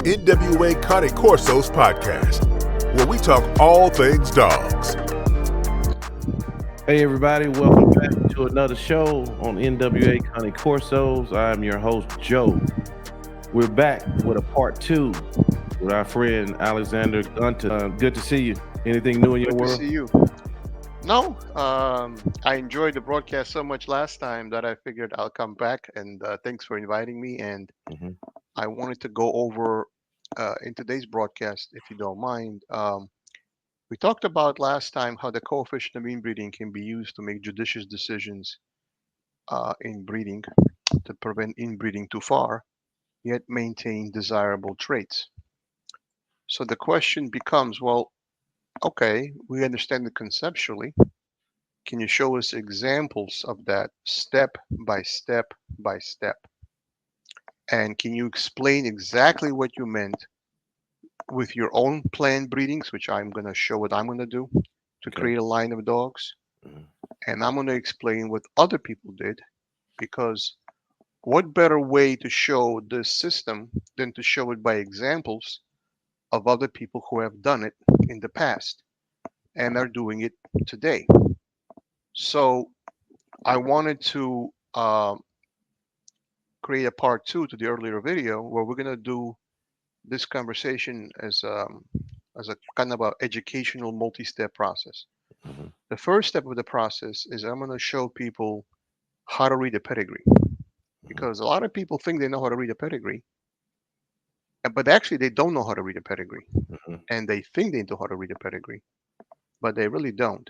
NWA Cane Corso's podcast, where we talk all things dogs. Hey everybody, welcome back to another show on NWA Cane Corsos. I'm your host, Joe. We're back with a part 2 with our friend Alexander Gunton. Good to see you. Anything new in your world? Good to see you. No, I enjoyed the broadcast so much last time that I figured I'll come back, and thanks for inviting me. And I wanted to go over in today's broadcast, if you don't mind. We talked about last time how the coefficient of inbreeding can be used to make judicious decisions in breeding to prevent inbreeding too far, yet maintain desirable traits. So the question becomes, well, okay, we understand it conceptually. Can you show us examples of that step by step by step? And can you explain exactly what you meant with your own planned breedings, which I'm going to show what I'm going to do to create a line of dogs? And I'm going to explain what other people did, because what better way to show this system than to show it by examples of other people who have done it in the past and are doing it today. So I wanted to create a part 2 to the earlier video where we're going to do this conversation as a kind of a educational multi-step process. The first step of the process is I'm going to show people how to read a pedigree, because a lot of people think they know how to read a pedigree, but actually they don't know how to read a pedigree, and they think they know how to read a pedigree, but they really don't.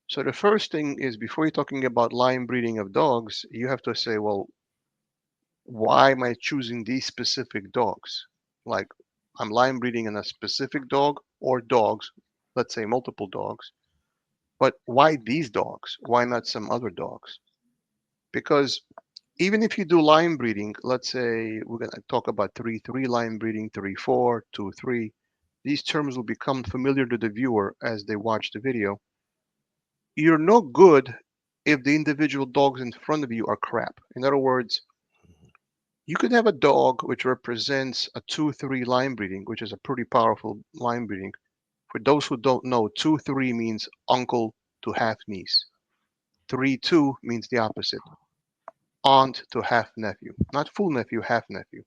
So the first thing is, before you're talking about line breeding of dogs, you have to say, well, why am I choosing these specific dogs? Like, I'm line breeding in a specific dog or dogs, let's say multiple dogs, but why these dogs? Why not some other dogs? Because even if you do line breeding, let's say we're going to talk about 3-3 line breeding, 3-4, 2-3, these terms will become familiar to the viewer as they watch the video. You're no good if the individual dogs in front of you are crap. In other words, you could have a dog which represents a 2-3 line breeding, which is a pretty powerful line breeding. For those who don't know, 2-3 means uncle to half niece. 3-2 means the opposite, aunt to half nephew, not full nephew, half nephew.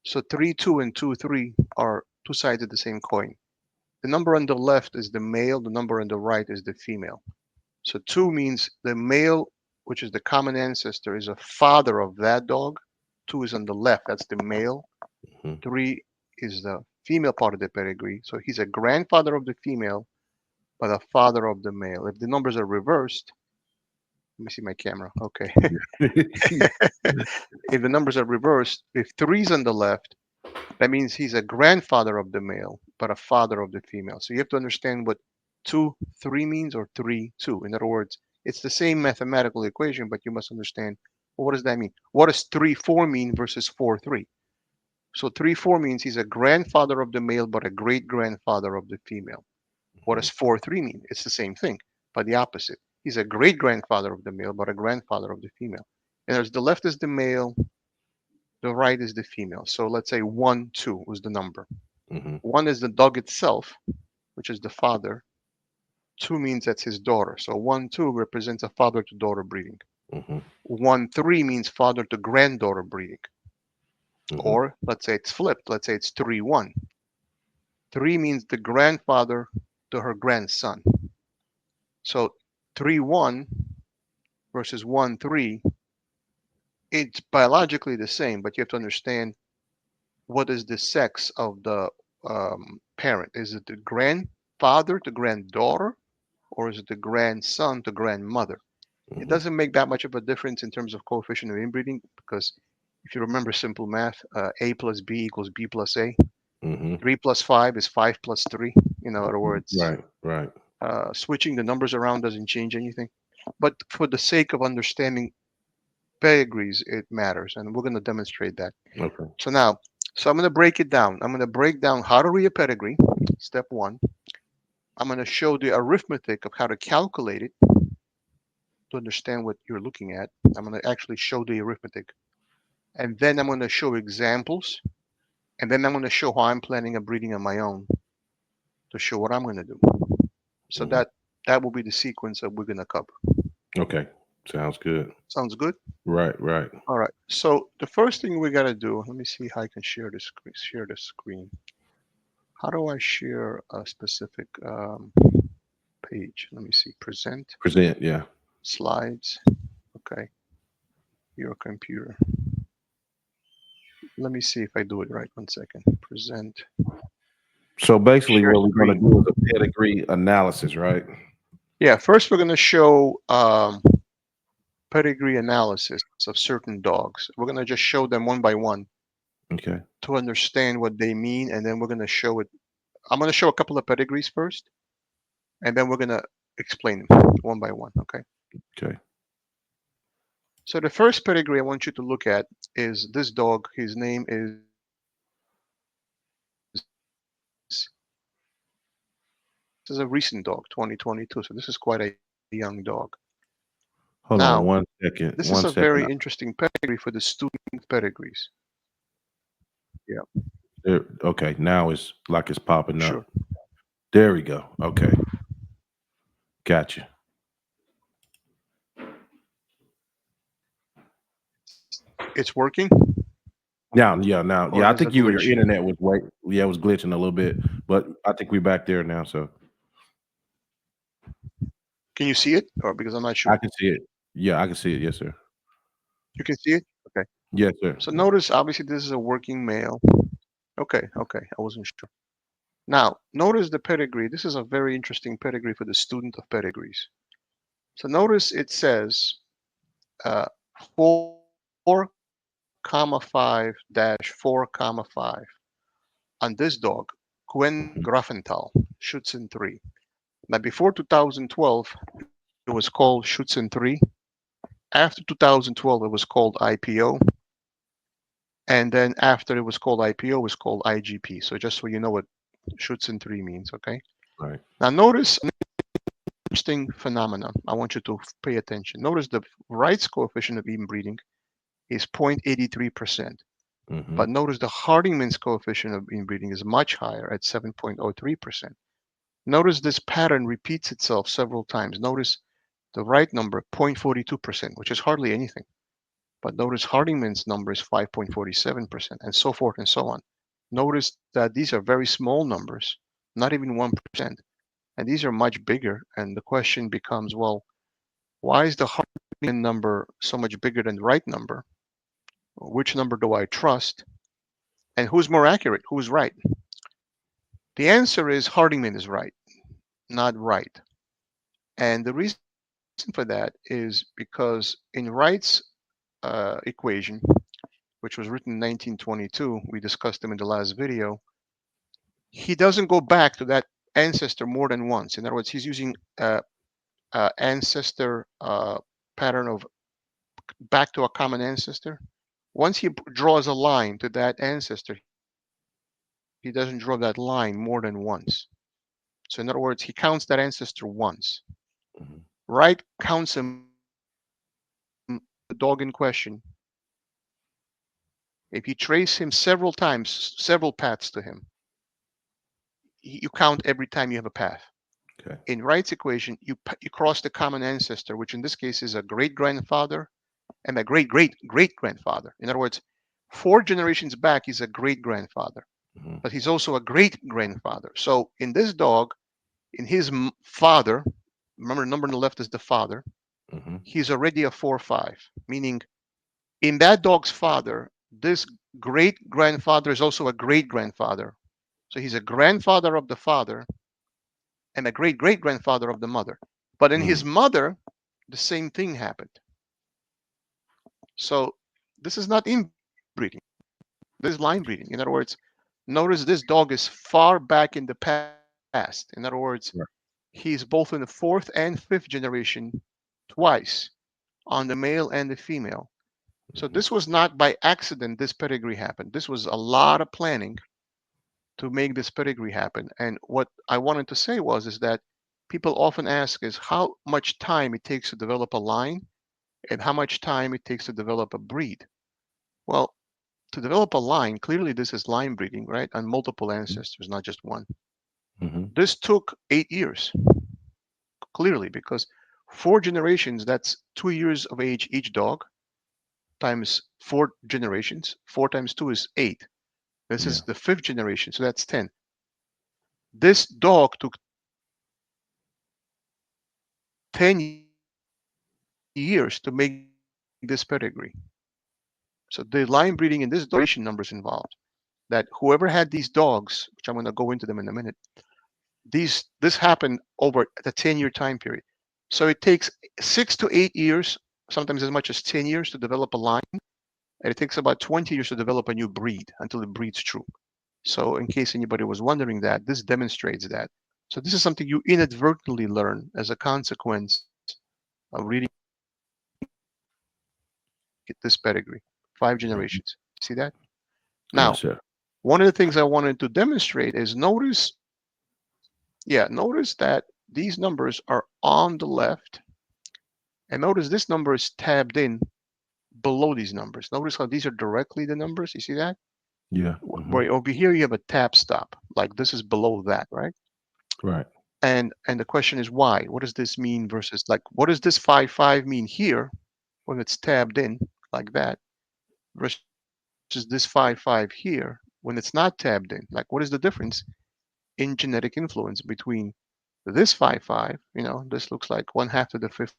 So 3-2 and 2-3 are two sides of the same coin. The number on the left is the male, the number on the right is the female. So 2 means the male, which is the common ancestor, is a father of that dog. 2 is on the left, that's the male. 3 is the female part of the pedigree. So he's a grandfather of the female, but a father of the male. If the numbers are reversed, let me see my camera. Okay. If the numbers are reversed, if 3 is on the left, that means he's a grandfather of the male, but a father of the female. So you have to understand what 2-3 means, or 3-2. In other words, it's the same mathematical equation, but you must understand, well, what does that mean? What does 3-4 mean versus 4-3? So 3-4 means he's a grandfather of the male, but a great grandfather of the female. What does 4-3 mean? It's the same thing, but the opposite. He's a great grandfather of the male, but a grandfather of the female. And as the left is the male, the right is the female. So let's say 1-2 was the number. 1 is the dog itself, which is the father. 2 means that's his daughter. So 1-2 represents a father to daughter breeding. 1-3 means father to granddaughter breeding. Or let's say it's flipped. Let's say it's 3-1. 3 means the grandfather to her grandson. So 3-1 versus 1-3, it's biologically the same, but you have to understand what is the sex of the parent. Is it the grandfather to granddaughter, or is it the grandson to grandmother? It doesn't make that much of a difference in terms of coefficient of inbreeding, because if you remember simple math, A plus B equals B plus A. 3 plus 5 is 5 plus 3. In other words, Right. Switching the numbers around doesn't change anything. But for the sake of understanding pedigrees, it matters, and we're going to demonstrate that. Okay. So I'm going to break it down. I'm going to break down how to read a pedigree, step 1. I'm going to show the arithmetic of how to calculate it to understand what you're looking at. I'm going to actually show the arithmetic. And then I'm going to show examples And then I'm going to show how I'm planning a breeding on my own to show what I'm going to do. So Hmm. that will be the sequence that we're going to cover. Okay, sounds good. Sounds good? Right, right. All right. So the first thing we got to do, let me see how I can share the screen. Share the screen. How do I share a specific page? Let me see. Present Present, yeah. slides. Okay. Your computer. Let me see if I do it right. One second. Present. So basically, Share what we're going to screen. do is a pedigree analysis, right? Yeah. First, we're going to show pedigree analysis of certain dogs. We're going to just show them one by one Okay, to understand what they mean, and then we're going to show it. I'm going to show a couple of pedigrees first, and then we're going to explain them one by one. Okay. okay. So the first pedigree I want you to look at is this dog. His name is this is a recent dog, 2022. So this is quite a young dog. Hold on Now, one second. this is One a second. very interesting pedigree for the student pedigrees. Yeah, Okay, now it's like it's popping up. sure. There we go. Okay, gotcha. It's working, Now, yeah, now, or yeah. I there's a think your glitch. internet was right. Yeah, it was glitching a little bit, but I think we're back there now. So Can you see it? Or because I'm not I sure. can see it. Yeah, I can see it. Yes, sir. You can see it? Okay. Yes, sir. So notice obviously this is a working male. Okay, okay. I wasn't sure. Now, notice the pedigree. This is a very interesting pedigree for the student of pedigrees. So notice it says uh, 4,5-4,5 on this dog, Gwen Mhm. Grafenthal, Schutzen 3. Now, before 2012, it was called Schutzen 3. After 2012, it was called IPO. And then after it was called IPO, it was called IGP. So just so you know what Schutzen 3 means, okay? Right. Now, notice an interesting phenomenon. I want you to pay attention. Notice the Wright's coefficient of inbreeding is 0.83%. Hmm. But notice the Hardyman's coefficient of inbreeding is much higher at 7.03%. Notice this pattern repeats itself several times. Notice the right number, 0.42%, which is hardly anything. But notice Hardyman's number is 5.47%, and so forth and so on. Notice that these are very small numbers, not even 1%. And these are much bigger. And the question becomes, well, why is the Hardyman number so much bigger than the right number? Which number do I trust? And who's more accurate? Who's right? The answer is Hardyman is right, not right. And the reason for that is because in Wright's equation, which was written in 1922, we discussed them in the last video, he doesn't go back to that ancestor more than once. In other words, he's using ancestor pattern of back to a common ancestor. Once he draws a line to that ancestor, he doesn't draw that line more than once. So in other words, he counts that ancestor once. Hmm. Wright counts him, the dog in question. If you trace him several times, several paths to him, you count every time you have a path. Okay. In Wright's equation, you cross the common ancestor, which in this case is a great grandfather and a great great great grandfather. In other words, 4 generations back, he's a great grandfather, Hmm. but he's also a great grandfather. So in this dog, in his father, remember the number on the left is the father, Hmm. he's already a 4-5, meaning in that dog's father, this great grandfather is also a great grandfather. So he's a grandfather of the father and a great great grandfather of the mother. But in his Mm. mother, the same thing happened. So this is not inbreeding, this is line breeding. In other words, notice this dog is far back in the past. In other words, Right. he's both in the fourth and fifth generation twice on the male and the female. So Hmm. this was not by accident this pedigree happened. This was a lot of planning to make this pedigree happen. And what I wanted to say was is that people often ask is how much time it takes to develop a line and how much time it takes to develop a breed. Well, to develop a line, clearly this is line breeding, right? On multiple ancestors, not just one. Mm-hmm. This took 8 years, clearly, because 4 generations, that's 2 years of age each dog, times 4 generations. 4 times 2 is 8. This Yeah. is the fifth generation, so that's 10. This dog took 10 years to make this pedigree. So the line breeding in this generation numbers involved. That whoever had these dogs, which I'm going to go into them in a minute, this happened over the 10-year time period. So it takes 6 to 8 years, sometimes as much as 10 years to develop a line, and it takes about 20 years to develop a new breed until it breeds true. So in case anybody was wondering that, this demonstrates that. So this is something you inadvertently learn as a consequence of reading this pedigree. 5 generations. See that? Yes, Now, sir. one of the things I wanted to demonstrate is notice that these numbers are on the left, and notice this number is tabbed in below these numbers. Notice how these are directly the numbers. You see that? Yeah. Mm-hmm. Where over here you have a tab stop, like this is below that, right? Right. And the question is why? What does this mean versus like what does this 5 5 mean here when it's tabbed in like that versus this 5 5 here when it's not tabbed in? Like what is the difference in genetic influence between this 5 5, this looks like 1/2 to the fifth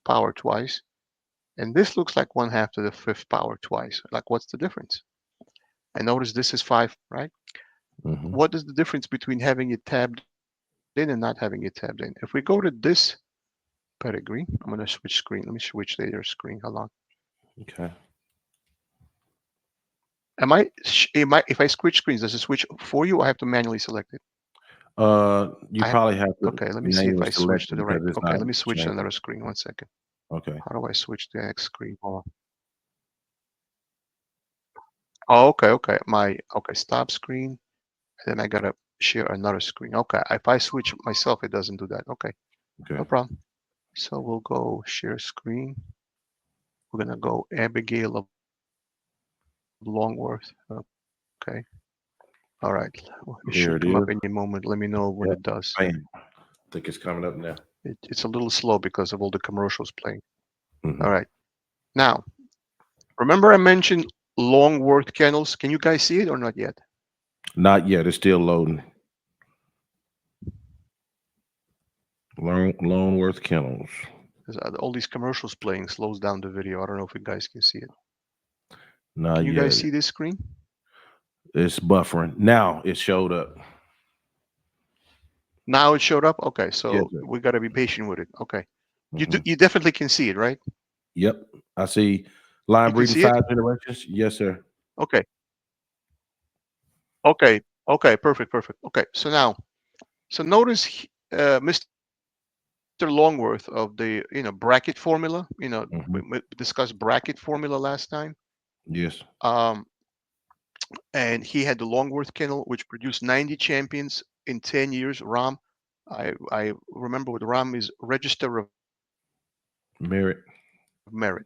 power twice, and this looks like 1/2 to the fifth power twice. Like what's the difference? And notice this is 5, right? Mm-hmm. What is the difference between having it tabbed in and not having it tabbed in? If we go to this pedigree, I'm going to switch screen. Let me switch to your screen. Hold on. Okay. If I switch screens, does it switch for you? Or I have to manually select it. You I have, probably have to okay, let me see if manually I select switch to it the because right. it's Okay, not let me switch to changing. another screen. 1 second. Okay. How do I switch to the next screen? Hold on. Oh, okay. Okay, stop screen. And then I gotta share another screen. Okay, if I switch myself, it doesn't do that. Okay, Okay. no problem. So we'll go share screen. We're gonna go Abigail of Longworth. Okay. All right. It Here should it come is. up any moment. Let me know when Yep. it does. Bam. I think it's coming up now. It's a little slow because of all the commercials playing. Mm-hmm. All right. Now, remember I mentioned Longworth kennels. Can you guys see it or not yet? Not yet. It's still loading. Loneworth Kennels. All these commercials playing slows down the video. I don't know if you guys can see it. Not Can you guys yet. see this screen? It's buffering. Now it showed up. Now it showed up. Okay, Yes, so sir. we got to be patient with it. Okay, Mm-hmm. you definitely can see it, right? Yep. I see line You can breeding see it. 5 generations. Yes, sir. Okay, okay. Perfect. Okay, so notice Mr. Longworth of the bracket formula. Mm-hmm. We discussed bracket formula last time. Yes. Um, and he had the Longworth kennel, which produced 90 champions in 10 years. Ram, I remember what Ram is Register of Merit.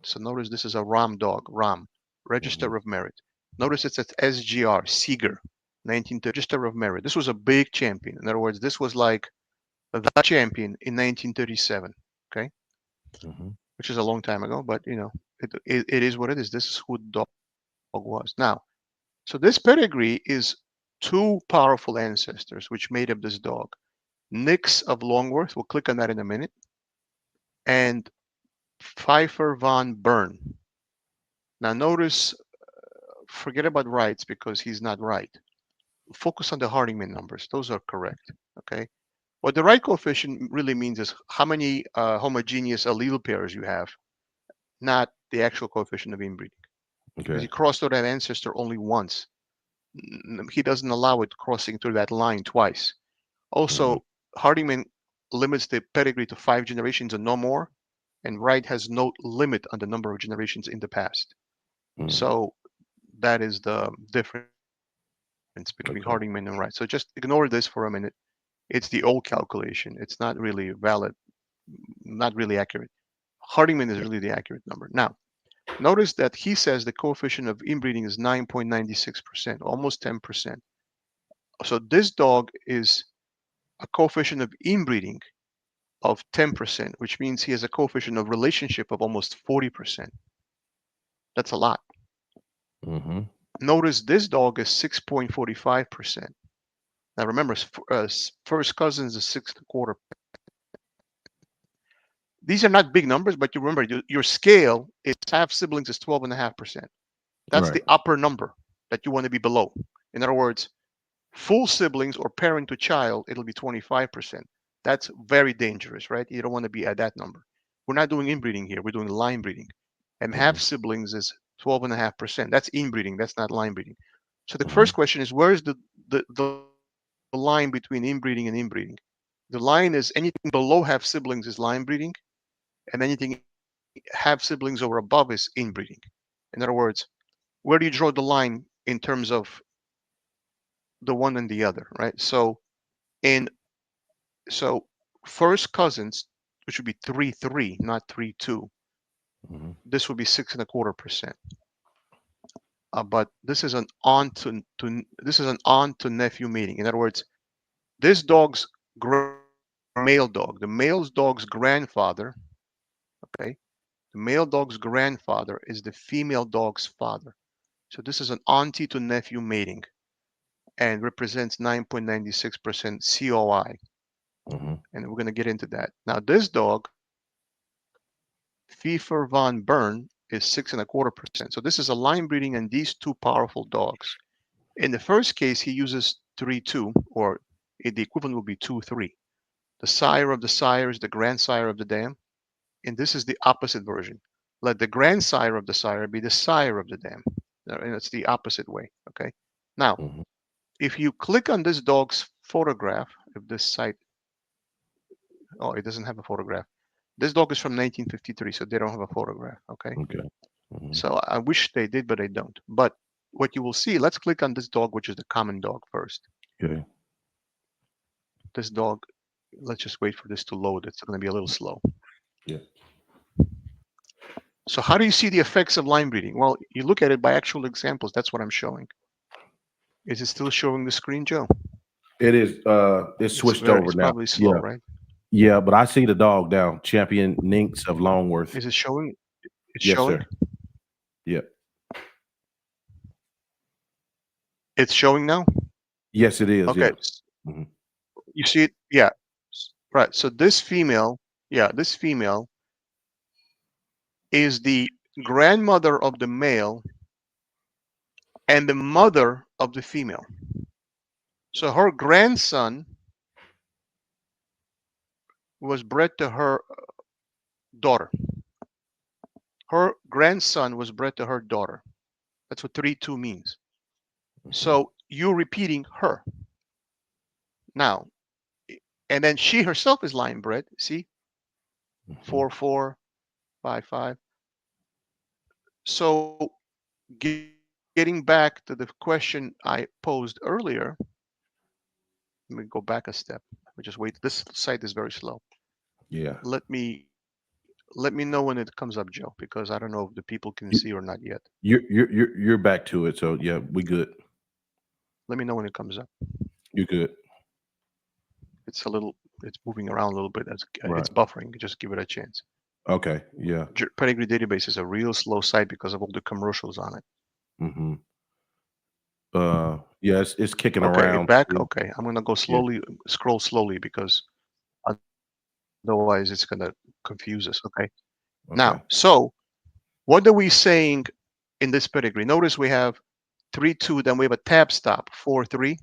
So notice this is a Merit. Ram dog, Ram, Register of Merit. Notice it's Mm-hmm. at SGR, Seeger, 1930. Register of Merit. This was a big champion. In other words, this was like the champion in 1937. Okay, Mm-hmm. which is a long time ago, but it is what it is. This is who the dog was. Now, so this pedigree is two powerful ancestors which made up this dog. Nix of Longworth, we'll click on that in a minute, and Pfeiffer von Bern. Now notice, forget about rights because he's not right. Focus on the Hartingman numbers. Those are correct. Okay. What the right coefficient really means is how many homogeneous allele pairs you have, not the actual coefficient of inbreeding. Because Okay. he crossed through that ancestor only once. He doesn't allow it crossing through that line twice. Mm-hmm. Also, Hardiman limits the pedigree to 5 generations and no more, and Wright has no limit on the number of generations in the past. Mm-hmm. So that is the difference between Hardiman and Wright. So just ignore this for a minute. It's the old calculation. It's not really valid, not really accurate. Hardiman is really the accurate number. Now, Notice that he says the coefficient of inbreeding is 9.96%, almost 10%. So this dog is a coefficient of inbreeding of 10%, which means he has a coefficient of relationship of almost 40%. That's a lot. Mm-hmm. Notice this dog is 6.45%. Now remember, first cousins is 6.25. These are not big numbers, but you remember your scale is half siblings is 12.5%. That's Right. the upper number that you want to be below. In other words, full siblings or parent to child, it'll be 25%. That's very dangerous, right? You don't want to be at that number. We're not doing inbreeding here. We're doing line breeding. And half Mm-hmm. siblings is 12.5%. That's inbreeding. That's not line breeding. So the Mm-hmm. first question is, where is the line between inbreeding and inbreeding? The line is anything below half siblings is line breeding, and anything half siblings or above is inbreeding. In other words, where do you draw the line in terms of the one and the other, right? In so first cousins, which would be 3.3, not 3.2, Mm-hmm. this would be 6.25%. But this is an aunt to this is an aunt to nephew mating. In other words, this dog's grandfather, the male dog, the male dog's grandfather, okay, the male dog's grandfather is the female dog's father. So this is an auntie to nephew mating and represents 9.96% COI. Mm-hmm. And we're going to get into that. Now, this dog, Pfeiffer von Bern, is 6.25%. So this is a line breeding and these two powerful dogs. In the first case, he uses 3.2, or the equivalent would be 2.3. The sire of the sire is the grandsire of the dam, and this is the opposite version. Let the grandsire of the sire be the sire of the dam. And it's the opposite way. Okay. Now, Mm-hmm. if you click on this dog's photograph, if this site, oh, it doesn't have a photograph. This dog is from 1953, so they don't have a photograph. Okay. Okay. Mm-hmm. So I wish they did, but they don't. But what you will see, let's click on this dog, which is the common dog first. Okay. This dog, let's just wait for this to load. It's going to be a little slow. Yeah. So how do you see the effects of line breeding? Well, you look at it by actual examples. That's what I'm showing. Is it still showing the screen, Joe? It is. It's switched over It's now. probably slow, Yeah. right? Yeah. But I see the dog down. Champion Ninks of Longworth. Is it showing? It's Yes, showing. sir. Yeah. It's showing now. Yes, it is. Okay. Yeah. Mm-hmm. You see it? Yeah. Right. So this female, yeah, this female is the grandmother of the male and the mother of the female. So her grandson was bred to her daughter. Her grandson was bred to her daughter. That's what 3-2 means. Mm-hmm. So you're repeating her. Now, and then she herself is line bred. See, Mm-hmm. 4-4-5-5. So getting back to the question I posed earlier, let me go back a step. We just wait. This site is very slow. Yeah. Let me know when it comes up, Joe, because I don't know if the people can see or not yet. You're back to it. So yeah, we good. Let me know when it comes up. You good. It's a little, it's moving around a little bit. Right. It's buffering. Just give it a chance. Okay. Yeah. Pedigree database is a real slow site because of all the commercials on it. Mm-hmm. Yeah, it's kicking Okay, it around back. too. Okay, I'm gonna go Yeah. slowly, scroll slowly because otherwise it's gonna confuse us. Okay. Now, Okay. so what are we saying in this pedigree? Notice we have 3-2, then we have a tab stop 4-3,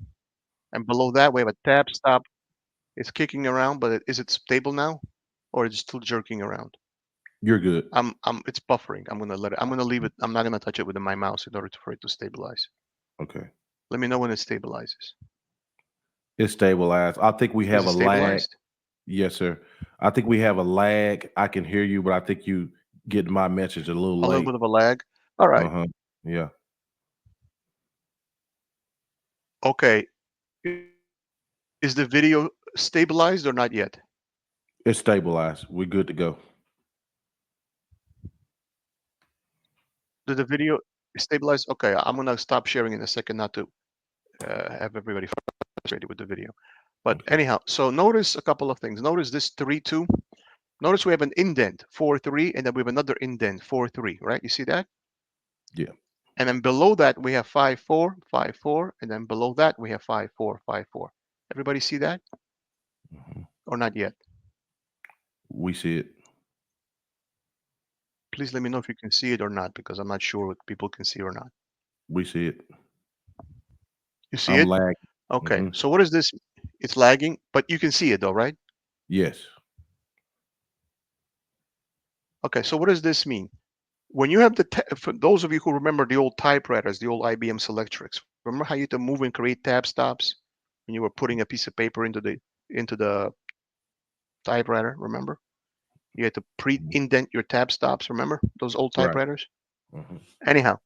and below that we have a tab stop. It's kicking around, but is it stable now, or is it still jerking around? You're good. It's buffering. I'm gonna let it. I'm gonna leave it. I'm not gonna touch it with my mouse in order for it to stabilize. Okay. Let me know when it stabilizes. It's stabilized. I think we Is have it a lag. stabilized? Yes, sir. I think we have a lag. I can hear you, but I think you get my message a little A little late. bit of a lag. All right. Uh-huh. Yeah. Okay. Is the video stabilized or not yet? It's stabilized. We're good to go. Did the video stabilize? Okay, I'm gonna stop sharing in a second, not to have everybody frustrated with the video. But Okay. anyhow, so notice a couple of things. Notice this 3-2. Notice we have an indent 4-3, and then we have another indent 4-3. Right? You see that? Yeah. And then below that we have 5-4, 5-4, and then below that we have 5-4, 5-4. Everybody see that Hmm. or not yet? We see it. Please let me know if you can see it or not, because I'm not sure what people can see or not. We see it. You see I'm it? lagging. Okay. Hmm. So what is this? It's lagging, but you can see it though, right? Yes. Okay. So what does this mean? When you have for those of you who remember the old typewriters, the old IBM Selectrics, remember how you had to move and create tab stops when you were putting a piece of paper into the typewriter? Remember, you had to Mhm. pre-indent your tab stops. Remember those old Right. typewriters? Hmm. Anyhow,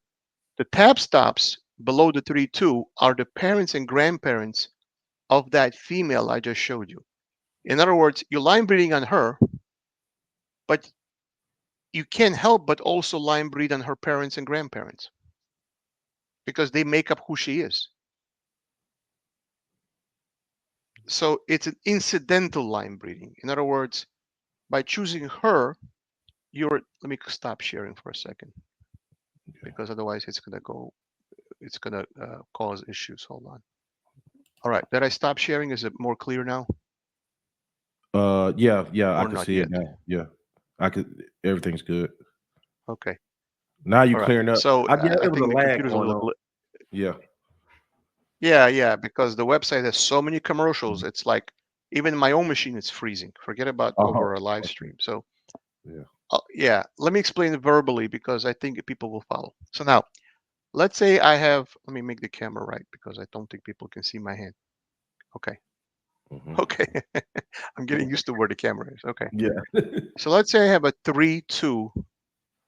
the tab stops below the 3-2 are the parents and grandparents of that female I just showed you. In other words, you're line breeding on her, but you can't help but also line breed on her parents and grandparents because they make up who she is. So it's an incidental line breeding. In other words, by choosing her, let me stop sharing for a second Okay. because otherwise it's gonna cause issues. Hold on. All right, did I stop sharing? Is it more clear now Yeah, yeah, I or can not see it yet? now. Yeah. I could everything's good. Okay. Now you All right. clearing up. So Yeah, I it was a think the lag computer's a going little. on. Yeah. Yeah, yeah, because the website has so many commercials. Mhm. It's like even my own machine is freezing. Forget about Oh, over a live okay. stream. So Yeah. yeah, let me explain it verbally because I think people will follow. So now, let's say I have. Let me make the camera right because I don't think people can see my hand. Okay, Hmm. okay. I'm getting used to where the camera is. Okay. Yeah. So let's say I have a 3-2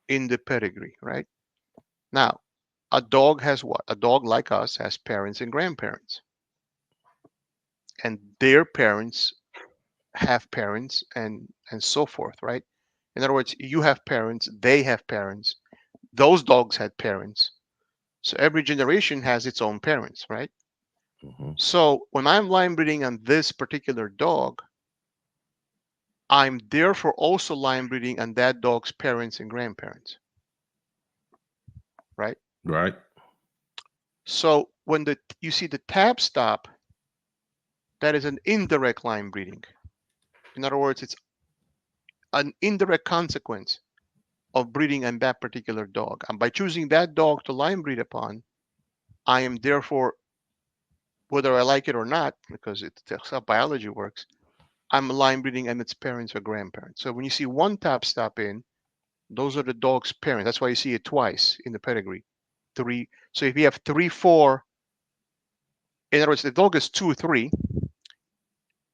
in the pedigree, right? Now, a dog has what? A dog like us has parents and grandparents, and their parents have parents and so forth, right? In other words, you have parents, they have parents, those dogs had parents. So every generation has its own parents, right? Hmm. So when I'm line breeding on this particular dog, I'm therefore also line breeding on that dog's parents and grandparents, right? Right. So when the you see the tab stop, that is an indirect line breeding. In other words, it's an indirect consequence of breeding on that particular dog. And by choosing that dog to line breed upon, I am therefore, whether I like it or not, because that's how biology works, I'm line breeding and its parents or grandparents. So when you see one tab stop in, those are the dog's parents. That's why you see it twice in the pedigree. Three. So if you have 3-4, in other words, the dog is 2-3,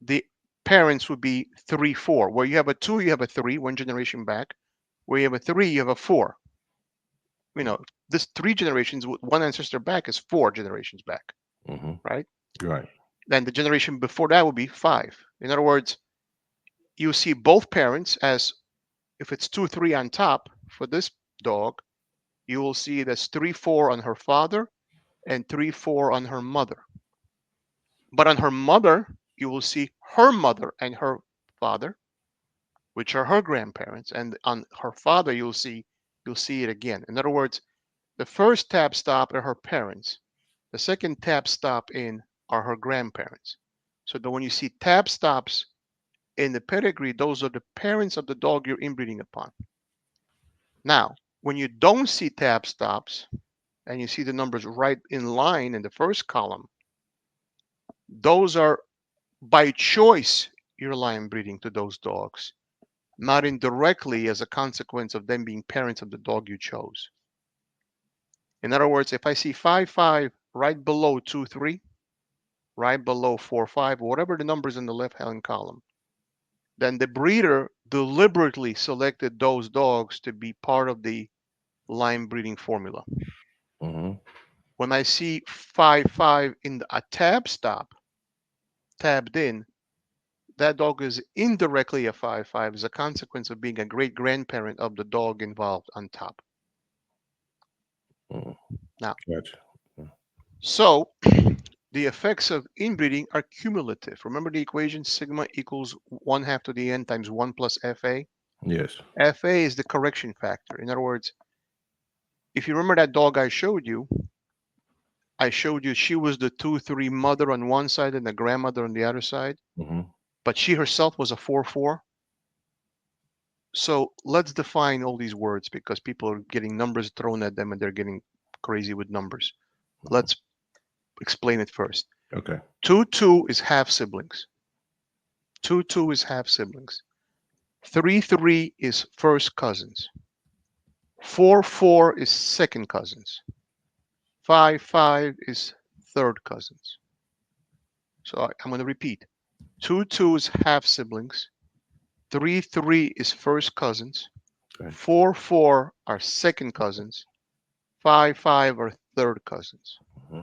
the parents would be 3-4. Where you have a 2, you have a 3, one generation back. Where you have a 3, you have a 4. You know, this 3 generations, one ancestor back is 4 generations back, Hmm. right? Right. Then the generation before that would be 5. In other words, you see both parents as if it's 2-3 on top for this dog, you will see that's 3-4 on her father and 3-4 on her mother. But on her mother, you will see her mother and her father, which are her grandparents, and on her father, you'll see it again. In other words, the first tab stop are her parents. The second tab stop in are her grandparents. So that when you see tab stops in the pedigree, those are the parents of the dog you're inbreeding upon. Now, when you don't see tab stops and you see the numbers right in line in the first column, those are by choice you're line breeding to those dogs, not indirectly as a consequence of them being parents of the dog you chose. In other words, if I see 5-5 right below 2-3, right below 4-5, whatever the numbers in the left hand column, then the breeder deliberately selected those dogs to be part of the line breeding formula. Hmm. When I see 5-5 in a tab stop, tabbed in, that dog is indirectly a 5-5 as a consequence of being a great grandparent of the dog involved on top. Mm. Now, Gotcha. Mm. so the effects of inbreeding are cumulative. Remember the equation sigma equals 1 half to the n times 1 plus FA? Yes. FA is the correction factor. In other words, if you remember that dog I showed you she was the 2-3 mother on one side and the grandmother on the other side, Mm-hmm. but she herself was a 4-4. So let's define all these words because people are getting numbers thrown at them and they're getting crazy with numbers. Let's explain it first. Okay. 2-2 is half siblings. 2-2 is half siblings. 3-3 is first cousins. 4-4 is second cousins. 5-5 is third cousins. So I'm going to repeat. 2-2 is half siblings. 3-3 is first cousins. Okay. 4-4 are second cousins. 5-5 are third cousins. Mm-hmm.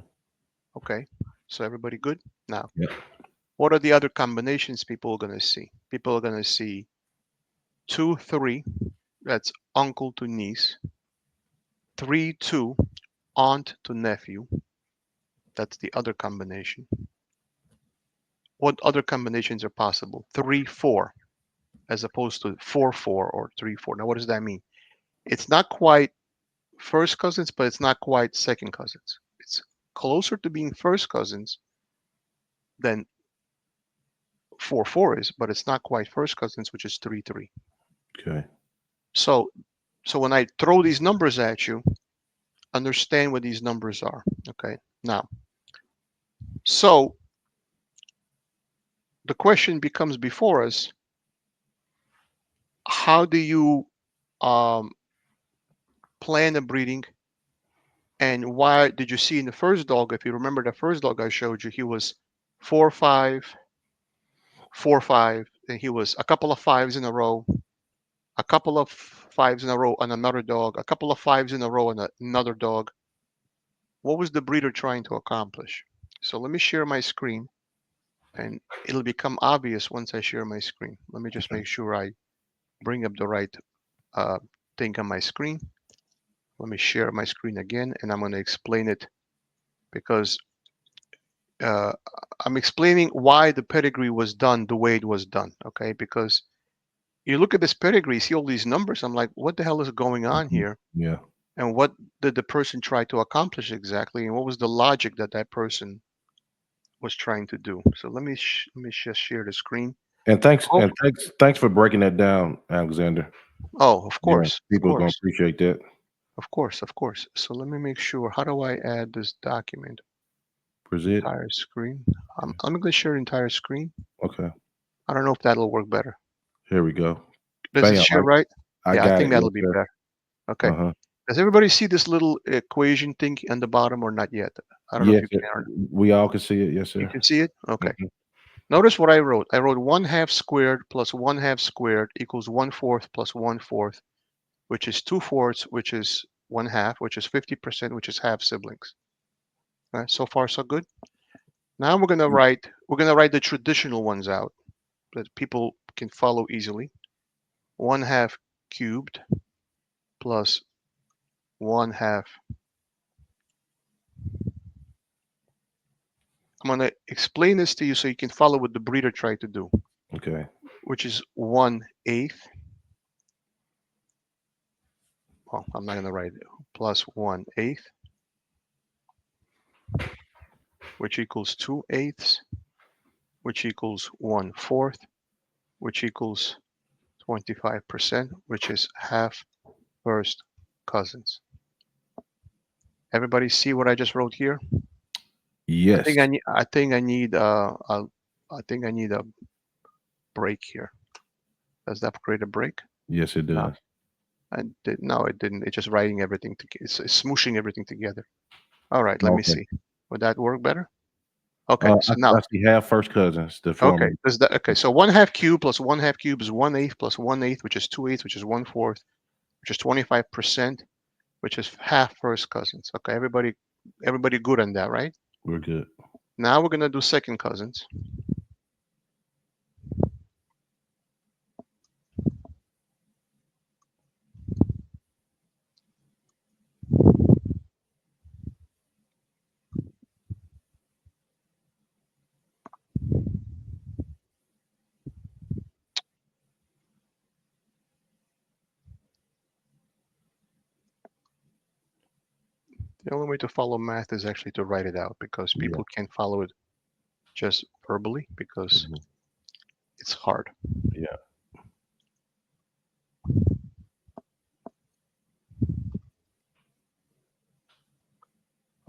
Okay, so everybody good? Now, Yep. what are the other combinations people are going to see? People are going to see 2-3, that's uncle to niece. 3-2, aunt to nephew. That's the other combination. What other combinations are possible? 3-4, as opposed to 4-4 or 3-4. Now, what does that mean? It's not quite first cousins, but it's not quite second cousins. It's closer to being first cousins than 4-4 is, but it's not quite first cousins, which is 3-3. Okay. So, so when I throw these numbers at you, understand what these numbers are. Okay. Now, so the question becomes before us: how do you um, plan a breeding? And why did you see in the first dog? If you remember the first dog I showed you, he was 4-5, 4-5, and he was a couple of fives in a row, a couple of fives in a row on another dog, a couple of fives in a row on another dog. What was the breeder trying to accomplish? So let me share my screen and it'll become obvious once I share my screen. Let me just Okay. make sure I bring up the right uh, thing on my screen. Let me share my screen again and I'm going to explain it because uh, I'm explaining why the pedigree was done the way it was done. Okay, because you look at this pedigree, see all these numbers. I'm like, what the hell is going on Mhm. here? Yeah. And what did the person try to accomplish exactly? And what was the logic that that person was trying to do? So let me just share the screen. And thanks Oh, and thanks for breaking that down, Alexander. oh, of Yeah, course, of people are gonna course, appreciate that. of course, of course. So let me make sure. How do I add this document? Present. Entire screen. Yeah. I'm going to share entire screen. Okay. I don't know if that'll work better. Here we go. Does it Bam. share right? I Yeah, I got think it. Yes, that'll be sir. better. Okay. Uh-huh. Does everybody see this little equation thing on the bottom or not yet? I don't know if Yes, you sir. can. Or We all can see it. Yes, you sir. can see it? Okay. Mhm. Notice what I wrote. I wrote 1/2 squared plus 1/2 squared equals 1/4 plus 1/4, which is 2/4, which is 1/2, which is 50%, which is half siblings. All right, so far so good. Now we're gonna write the traditional ones out that people can follow easily. 1/2 cubed plus 1/2. I'm gonna explain this to you so you can follow what the breeder tried to do, Okay. which is 1/8. Well, I'm not gonna write it. Plus 1/8, which equals 2/8, which equals 1/4, which equals 25%, which is half first cousins. Everybody see what I just wrote here? I Yes. think I need. I think I need. I think I need a break here. Does that create a break? Yes, it No, does. no, it didn't. It's just writing everything together. It's smooshing everything together. All right, let me Okay. see. Would that work better? Okay, so I now, see half first cousins, the okay, formula. does that okay? So 1/2 cube plus 1/2 cube is 1/8 plus 1/8, which is 2/8, which is 1/4, which is 25%, which is half first cousins. Okay, everybody good on that, right? We're good. Now we're gonna do second cousins. The only way to follow math is actually to write it out, because Yeah. people can't follow it just verbally because Mhm. it's hard. Yeah.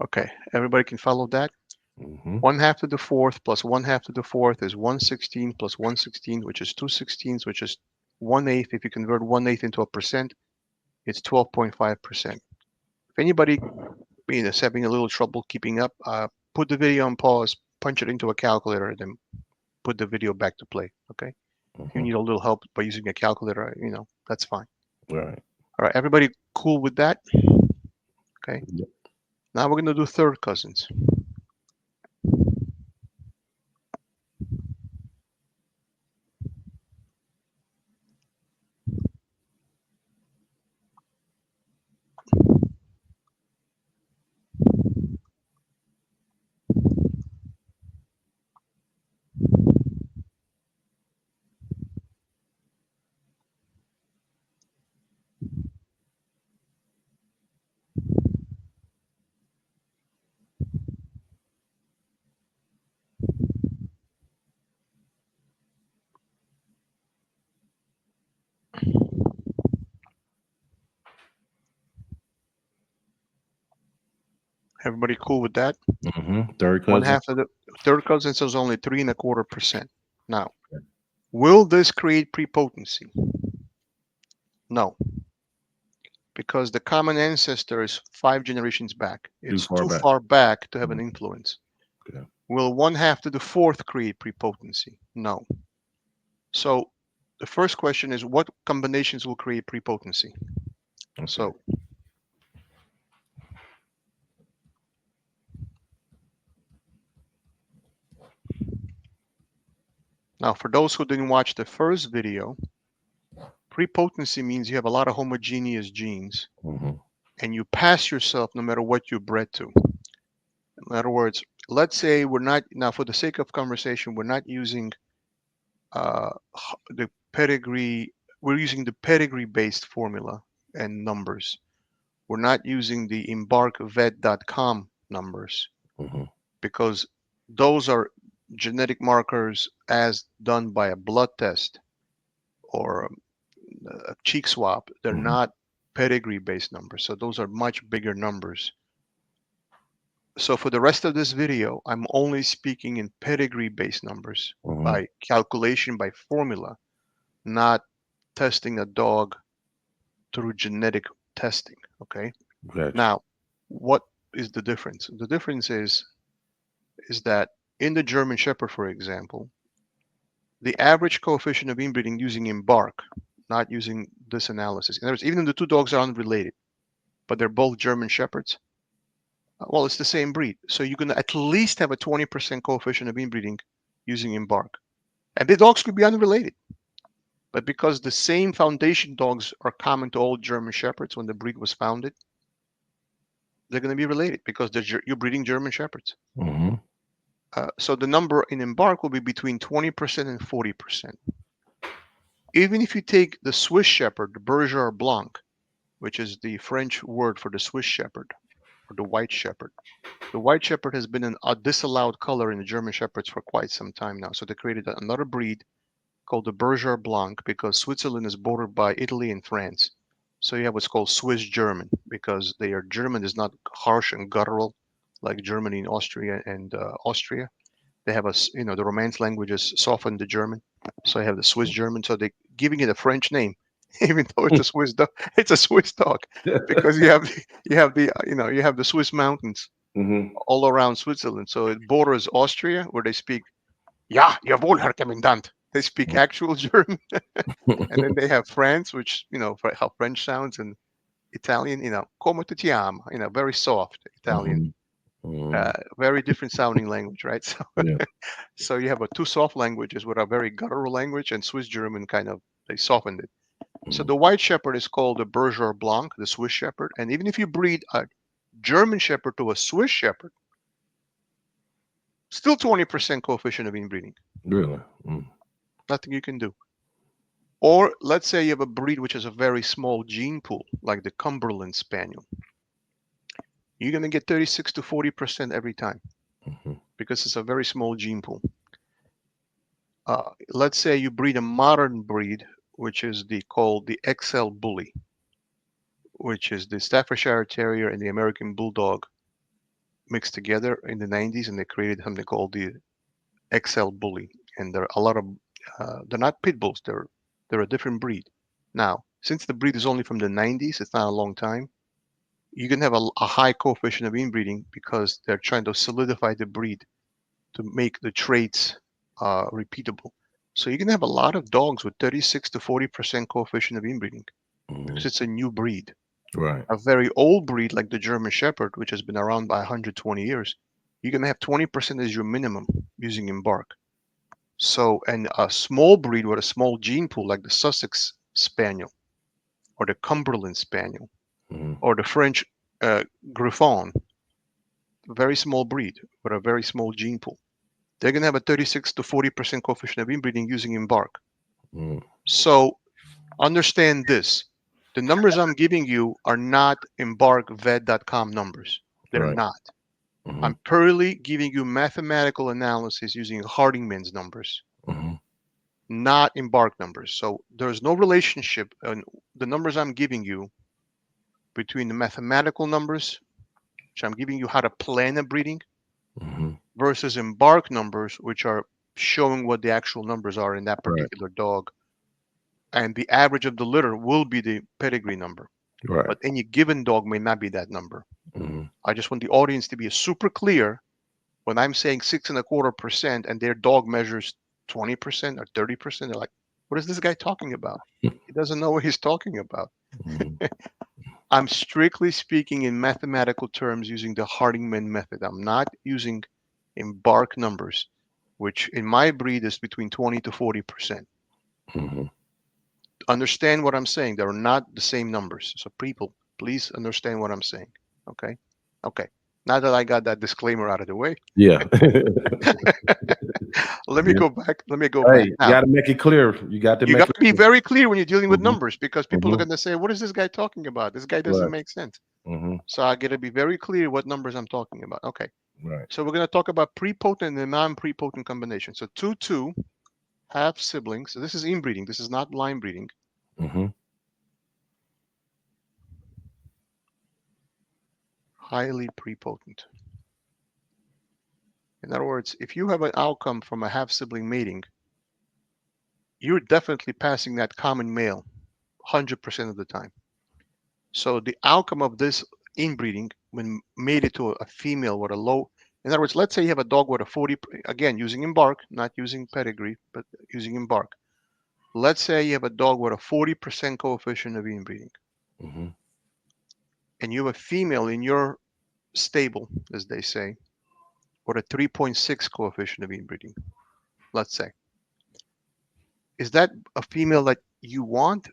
Okay, everybody can follow that. Hmm. 1/2 to the fourth plus 1/2 to the fourth is 1/16 plus 1/16, which is 2/16, which is 1/8. If you convert 1/8 into a percent, it's 12.5%. If anybody is having a little trouble keeping up, put the video on pause, punch it into a calculator, and then put the video back to play. Okay. If you Hmm. need a little help by using a calculator, that's fine. Right. All right, everybody cool with that? Okay. Yep. Now we're going to do third cousins. Everybody cool with that? Third One cousin. half of the third cousins is only 3.25%. Now, will this create prepotency? No, because the common ancestor is 5 generations back. Too It's far too back. far back to have an Mhm. influence. Okay. Will 1/2 to the fourth create prepotency? No. So the first question is, what combinations will create prepotency? Okay. So now, for those who didn't watch the first video, prepotency means you have a lot of homogeneous genes Hmm. and you pass yourself no matter what you're bred to. In other words, let's say we're not, now for the sake of conversation, we're not using uh, the pedigree, we're using the pedigree based formula and numbers. We're not using the embarkvet.com numbers, Hmm. because those are genetic markers as done by a blood test or a cheek swab. They're Hmm. not pedigree based numbers. So those are much bigger numbers. So for the rest of this video, I'm only speaking in pedigree based numbers Hmm. by calculation, by formula, not testing a dog through genetic testing. Okay. Gotcha. Now, what is the difference? The difference is that in the German Shepherd, for example, the average coefficient of inbreeding using embark, not using this analysis. In other words, even if the two dogs are unrelated, but they're both German Shepherds, well, it's the same breed. So you're going to at least have a 20% coefficient of inbreeding using embark. And the dogs could be unrelated. But because the same foundation dogs are common to all German Shepherds when the breed was founded, they're going to be related because you're breeding German Shepherds. Hmm. So the number in embark will be between 20% and 40%. Even if you take the Swiss Shepherd, the Berger Blanc, which is the French word for the Swiss Shepherd or the White Shepherd. The White Shepherd has been a disallowed color in the German Shepherds for quite some time now. So they created another breed called the Berger Blanc because Switzerland is bordered by Italy and France. So you have what's called Swiss German because their German is not harsh and guttural like Germany and Austria Austria. They have the Romance languages softened the German. So you have the Swiss German. So they're giving it a French name, even though it's a Swiss dog. It's a Swiss dog because you have the Swiss mountains Hmm. all around Switzerland. So it borders Austria, where they speak, ja, jawohl, Herr Kommandant. They speak actual German. And then they have France, which, for how French sounds, and Italian, come ti chiama, very soft Italian. Hmm. Hmm. Very different sounding language, right? So, Yeah. so you have two soft languages with a very guttural language, and Swiss German kind of, they softened it. So Hmm. the White Shepherd is called the Berger Blanc, the Swiss Shepherd. And even if you breed a German Shepherd to a Swiss Shepherd, still 20% coefficient of inbreeding. Really? Mm. Nothing you can do. Or let's say you have a breed which has a very small gene pool, like the Cumberland Spaniel. you're going to get 36 to 40% every time Mm-hmm. because it's a very small gene pool. Let's say you breed a modern breed, which is called the XL Bully, which is the Staffordshire Terrier and the American Bulldog mixed together in the 90s, and they created something called the XL Bully. And there are a lot of, they're not pit bulls, they're a different breed. Now, since the breed is only from the 90s, it's not a long time, you can have a high coefficient of inbreeding because they're trying to solidify the breed to make the traits repeatable. So you can have a lot of dogs with 36 to 40% coefficient of inbreeding Mm-hmm. because it's a new breed. Right. A very old breed like the German Shepherd, which has been around by 120 years, you're going to have 20% as your minimum using embark. So, and a small breed with a small gene pool like the Sussex Spaniel or the Cumberland Spaniel Mm-hmm. or the French uh, Griffon, very small breed with a very small gene pool. They're going to have a 36 to 40% coefficient of inbreeding using embark. Mm-hmm. So understand this. The numbers I'm giving you are not embarkvet.com numbers. They're Right. not. Mm-hmm. I'm purely giving you mathematical analysis using Hardingman's numbers, Mm-hmm. not embark numbers. So there's no relationship in the numbers I'm giving you between the mathematical numbers, which I'm giving you how to plan a breeding, Mm-hmm. versus embark numbers, which are showing what the actual numbers are in that Right. particular dog. And the average of the litter will be the pedigree number. Right. But any given dog may not be that number. Mm-hmm. I just want the audience to be super clear when I'm saying 6.25% and their dog measures 20% or 30%. They're like, what is this guy talking about? He doesn't know what he's talking about. Mm-hmm. I'm strictly speaking in mathematical terms using the Hardingman method. I'm not using embark numbers, which in my breed is between 20 to 40%. Mm-hmm. Understand what I'm saying. They're not the same numbers. So people, please understand what I'm saying. Okay. Okay. Now that I got that disclaimer out of the way, Yeah. let me Yeah. go back. Let me go Hey, back. you Now, got to make it clear. You got to you make got it to be clear. very clear when you're dealing with Mm-hmm. numbers because people are Mm-hmm. going to say, what is this guy talking about? This guy doesn't Right. make sense. Mm-hmm. So I got to be very clear what numbers I'm talking about. Okay. Right. So we're going to talk about prepotent and non-prepotent combinations. So 2-2 half siblings. So this is inbreeding. This is not line breeding. Mm-hmm. Highly prepotent. In other words, if you have an outcome from a half sibling mating, you're definitely passing that common male 100% of the time. So the outcome of this inbreeding, when mated to a female with a low, in other words, let's say you have a dog with a 40, again, using embark, not using pedigree, but using embark. Let's say you have a dog with a 40% coefficient of inbreeding, Mm-hmm. and you have a female in your stable, as they say, with a 3.6 coefficient of inbreeding, let's say. Is that a female that you want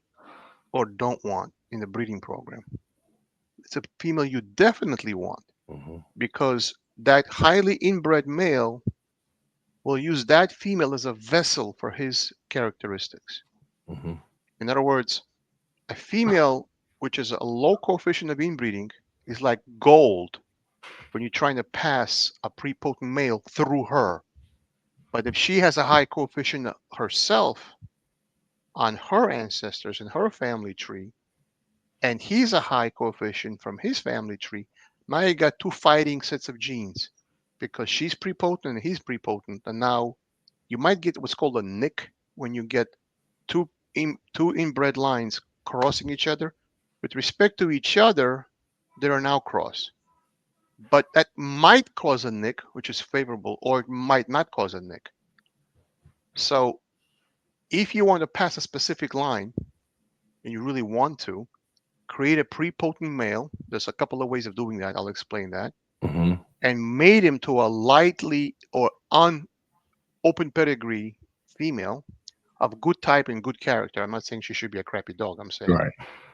or don't want in the breeding program? It's a female you definitely want Mm-hmm. because that highly inbred male will use that female as a vessel for his characteristics. Mm-hmm. In other words, a female which is a low coefficient of inbreeding is like gold when you're trying to pass a prepotent male through her. But if she has a high coefficient herself on her ancestors and her family tree, and he's a high coefficient from his family tree, now you got two fighting sets of genes because she's prepotent and he's prepotent. And now you might get what's called a nick when you get two inbred lines crossing each other. With respect to each other, they are now crossed. But that might cause a nick, which is favorable, or it might not cause a nick. So if you want to pass a specific line, and you really want to, create a prepotent male. There's a couple of ways of doing that. I'll explain that. Mm-hmm. And mate him to a lightly or unopen pedigree female of good type and good character. I'm not saying she should be a crappy dog. I'm saying Right.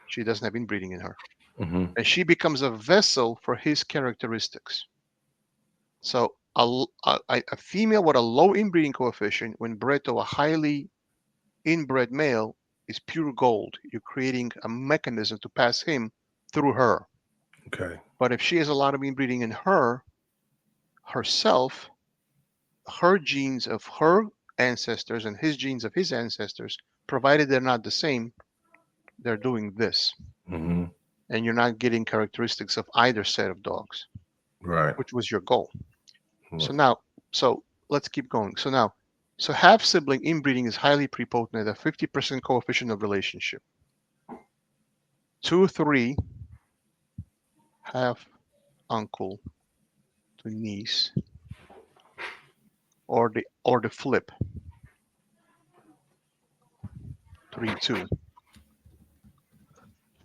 she doesn't have inbreeding in her. Mm-hmm. And she becomes a vessel for his characteristics. So a female with a low inbreeding coefficient, when bred to a highly inbred male, is pure gold. You're creating a mechanism to pass him through her. Okay. But if she has a lot of inbreeding in herself, her genes of her ancestors and his genes of his ancestors, provided they're not the same, they're doing this. Mm-hmm. And you're not getting characteristics of either set of dogs, Right. which was your goal. So Right. now, so let's keep going. So half sibling inbreeding is highly prepotent at a 50% coefficient of relationship. 2, 3, half uncle to niece, or the flip, 3, 2,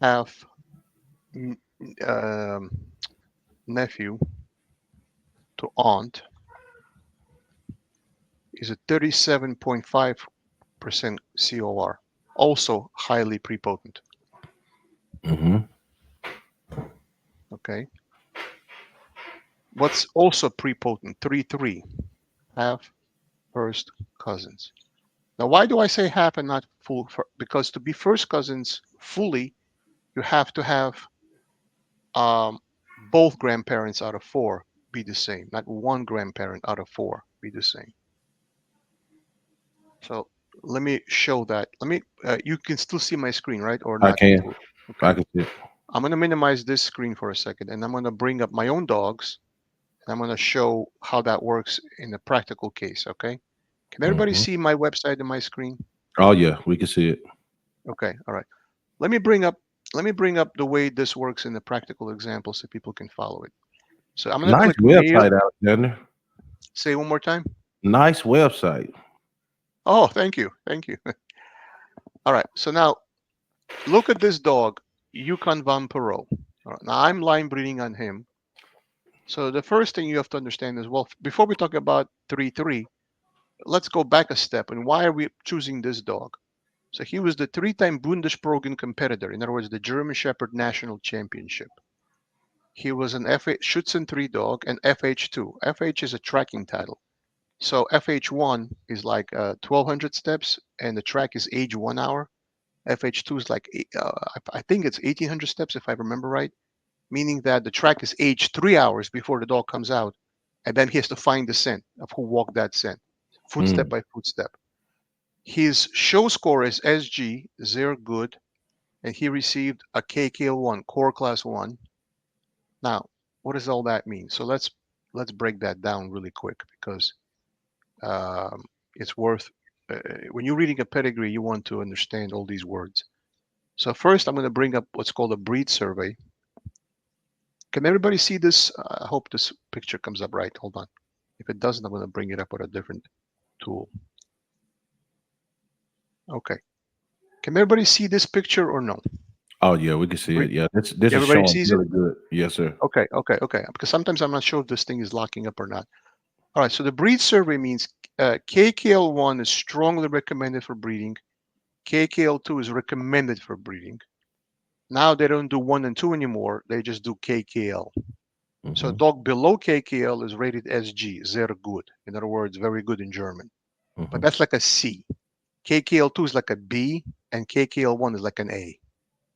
half um, nephew to aunt is a 37.5% COR, also highly prepotent. Mm-hmm. Okay. What's also prepotent? 3, 3, half first cousins. Now, why do I say half and not full? Because to be first cousins fully, you have to have um, both grandparents out of four be the same, not one grandparent out of four be the same. So let me show that. You can still see my screen, right? Or I not? can. I Okay. can see it. I'm going to minimize this screen for a second, and I'm going to bring up my own dogs, and I'm going to show how that works in a practical case, okay? Can everybody Mm-hmm. see my website and my screen? Oh yeah, we can see it. Okay, all right. Let me bring up let me bring up the way this works in the practical example so people can follow it. So I'm going to Nice click male. website, Alexander. Say one more time. Nice website. Oh, thank you. Thank you. All right. So now look at this dog, Yukon Van Perot. All right, now I'm line breeding on him. So the first thing you have to understand is, well, before we talk about 3-3, let's go back a step. And why are we choosing this dog? So he was the three-time Bundesprogen competitor. In other words, the German Shepherd National Championship. He was an Schutzen 3 dog and FH2. FH is a tracking title. So FH1 is like 1200 steps and the track is age 1 hour. FH2 is like, I think it's 1800 steps if I remember right, meaning that the track is age 3 hours before the dog comes out. And then he has to find the scent of who walked that scent, footstep Mm. by footstep. His show score is SG, zero good, and he received a KKL1, Core Class 1. Now, what does all that mean? So let's break that down really quick because um, it's worth. When you're reading a pedigree, you want to understand all these words. So first, I'm going to bring up what's called a breed survey. Can everybody see this? I hope this picture comes up right. Hold on. If it doesn't, I'm going to bring it up with a different tool. Okay. Can everybody see this picture or no? Oh yeah, we can see Breed, it. Yeah, this is everybody showing sees it? really good. Yes, sir. Okay, okay, okay. Because sometimes I'm not sure if this thing is locking up or not. All right, so the breed survey means KKL1 is strongly recommended for breeding. KKL2 is recommended for breeding. Now they don't do 1 and 2 anymore. They just do KKL. So a Mm-hmm. dog below KKL is rated SG, sehr good. In other words, very good in German. But Mm-hmm. that's like a C. KKL2 is like a B, and KKL1 is like an A.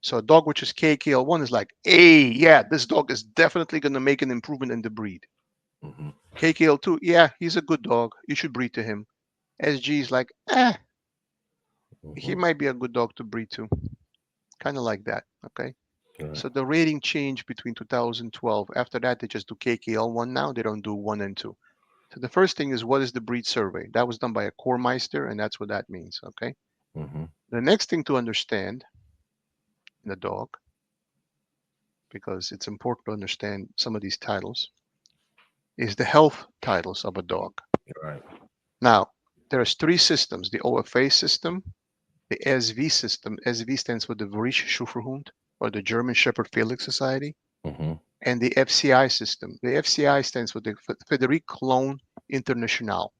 So a dog which is KKL1 is like, A, yeah, this dog is definitely going to make an improvement in the breed. Mm-hmm. KKL2, yeah, he's a good dog. You should breed to him. SG is like, he Mm-hmm. might be a good dog to breed to. Kind of like that. Okay. All right. So the rating changed between 2012. After that, they just do KKL1 now. They don't do 1 and 2. So the first thing is, what is the breed survey? That was done by a Kormeister, and that's what that means. Okay. Mm-hmm. The next thing to understand in a dog, because it's important to understand some of these titles, is the health titles of a dog. All right. Now, there's three systems: the OFA system, the SV system. SV stands for the Vrisch Schäferhund, or the German Shepherd Felix Society, Mm-hmm. and the FCI system. The FCI stands for the Federic Clone International.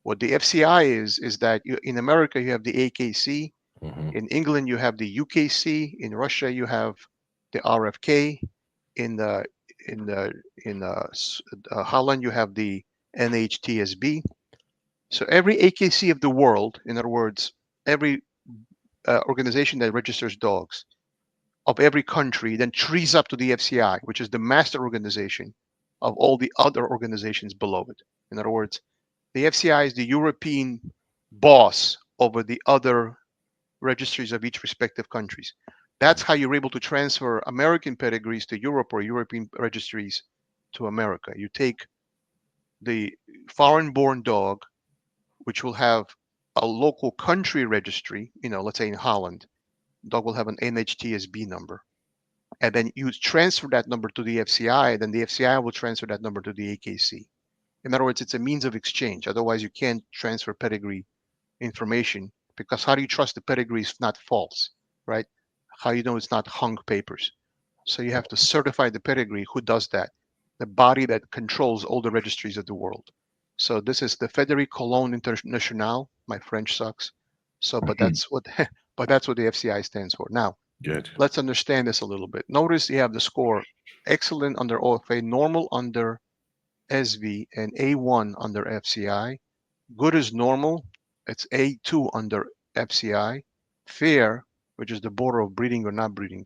What the FCI is that in America you have the AKC, Mm-hmm. in England you have the UKC, in Russia you have the RFK, in the in the in Holland you have the NHTSB. So every AKC of the world, in other words, every organization that registers dogs, of every country, then trees up to the FCI, which is the master organization of all the other organizations below it. In other words, the FCI is the European boss over the other registries of each respective countries. That's how you're able to transfer American pedigrees to Europe or European registries to America. You take the foreign-born dog, which will have a local country registry, let's say in Holland, dog will have an NHTSB number. And then you transfer that number to the FCI, then the FCI will transfer that number to the AKC. In other words, it's a means of exchange. Otherwise, you can't transfer pedigree information because how do you trust the pedigree is not false, right? How you know it's not hung papers? So you have to certify the pedigree. Who does that? The body that controls all the registries of the world. So this is the Fédérie Cologne Internationale. My French sucks. So, but that's what, but that's what the FCI stands for. Now, Gotcha. let's understand this a little bit. Notice you have the score excellent under OFA, normal under SV, and A1 under FCI. Good is normal. It's A2 under FCI. Fair, which is the border of breeding or not breeding,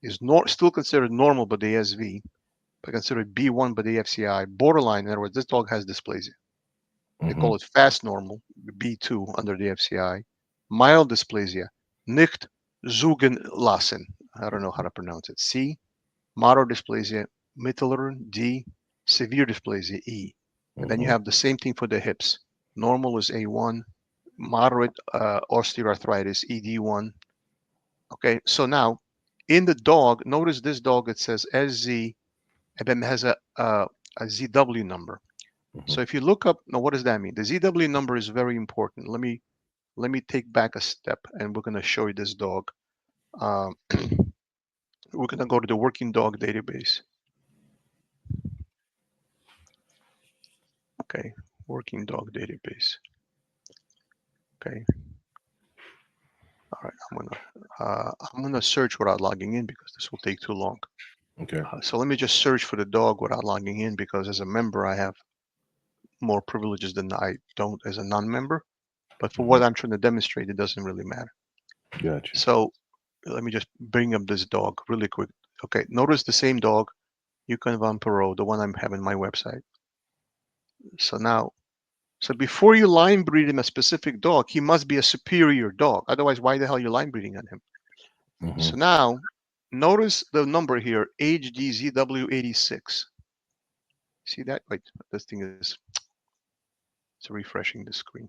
is still considered normal by the SV, but considered B1 by the FCI. Borderline, in other words, this dog has dysplasia. They Mm-hmm. call it fast normal, B2 under the FCI. Mild dysplasia, nicht zugelassen. I don't know how to pronounce it. C. Moderate dysplasia, mittlerer, D. Severe dysplasia, E. And then you Mm-hmm. have the same thing for the hips. Normal is A1, moderate osteoarthritis, ED1. Okay, so now in the dog, notice this dog, it says SZ, and then it has a ZW number. Mm-hmm. So if you look up, now what does that mean? The ZW number is very important. Let me take back a step, and we're going to show you this dog. Um, we're going to go to the working dog database. Okay, working dog database. Okay. All right, I'm gonna search without logging in because this will take too long. Okay. So let me just search for the dog without logging in because as a member I have more privileges than I don't as a non-member. But for what I'm trying to demonstrate, it doesn't really matter. Gotcha. So let me just bring up this dog really quick. Okay, notice the same dog, Yukon Van Perot, the one I'm having my website. So before you line breed him a specific dog, he must be a superior dog. Otherwise, why the hell are you line breeding on him? Mm-hmm. So now, notice the number here, HDZW86. See that? Wait, this thing is, it's refreshing the screen.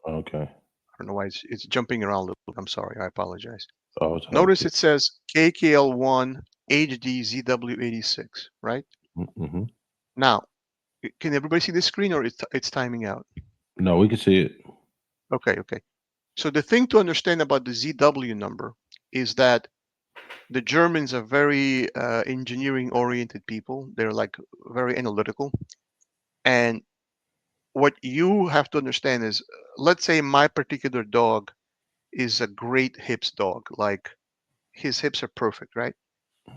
Okay. I don't know why it's jumping around a little bit. I'm sorry, I apologize. Oh, it's all Notice good. it says KKL1 HDZW86, right? Mm-hmm. Now, can everybody see this screen or it's timing out? No, we can see it. Okay. So the thing to understand about the ZW number is that the Germans are very engineering-oriented people. They're like very analytical. And what you have to understand is, let's say my particular dog is a great hips dog. Like his hips are perfect, right?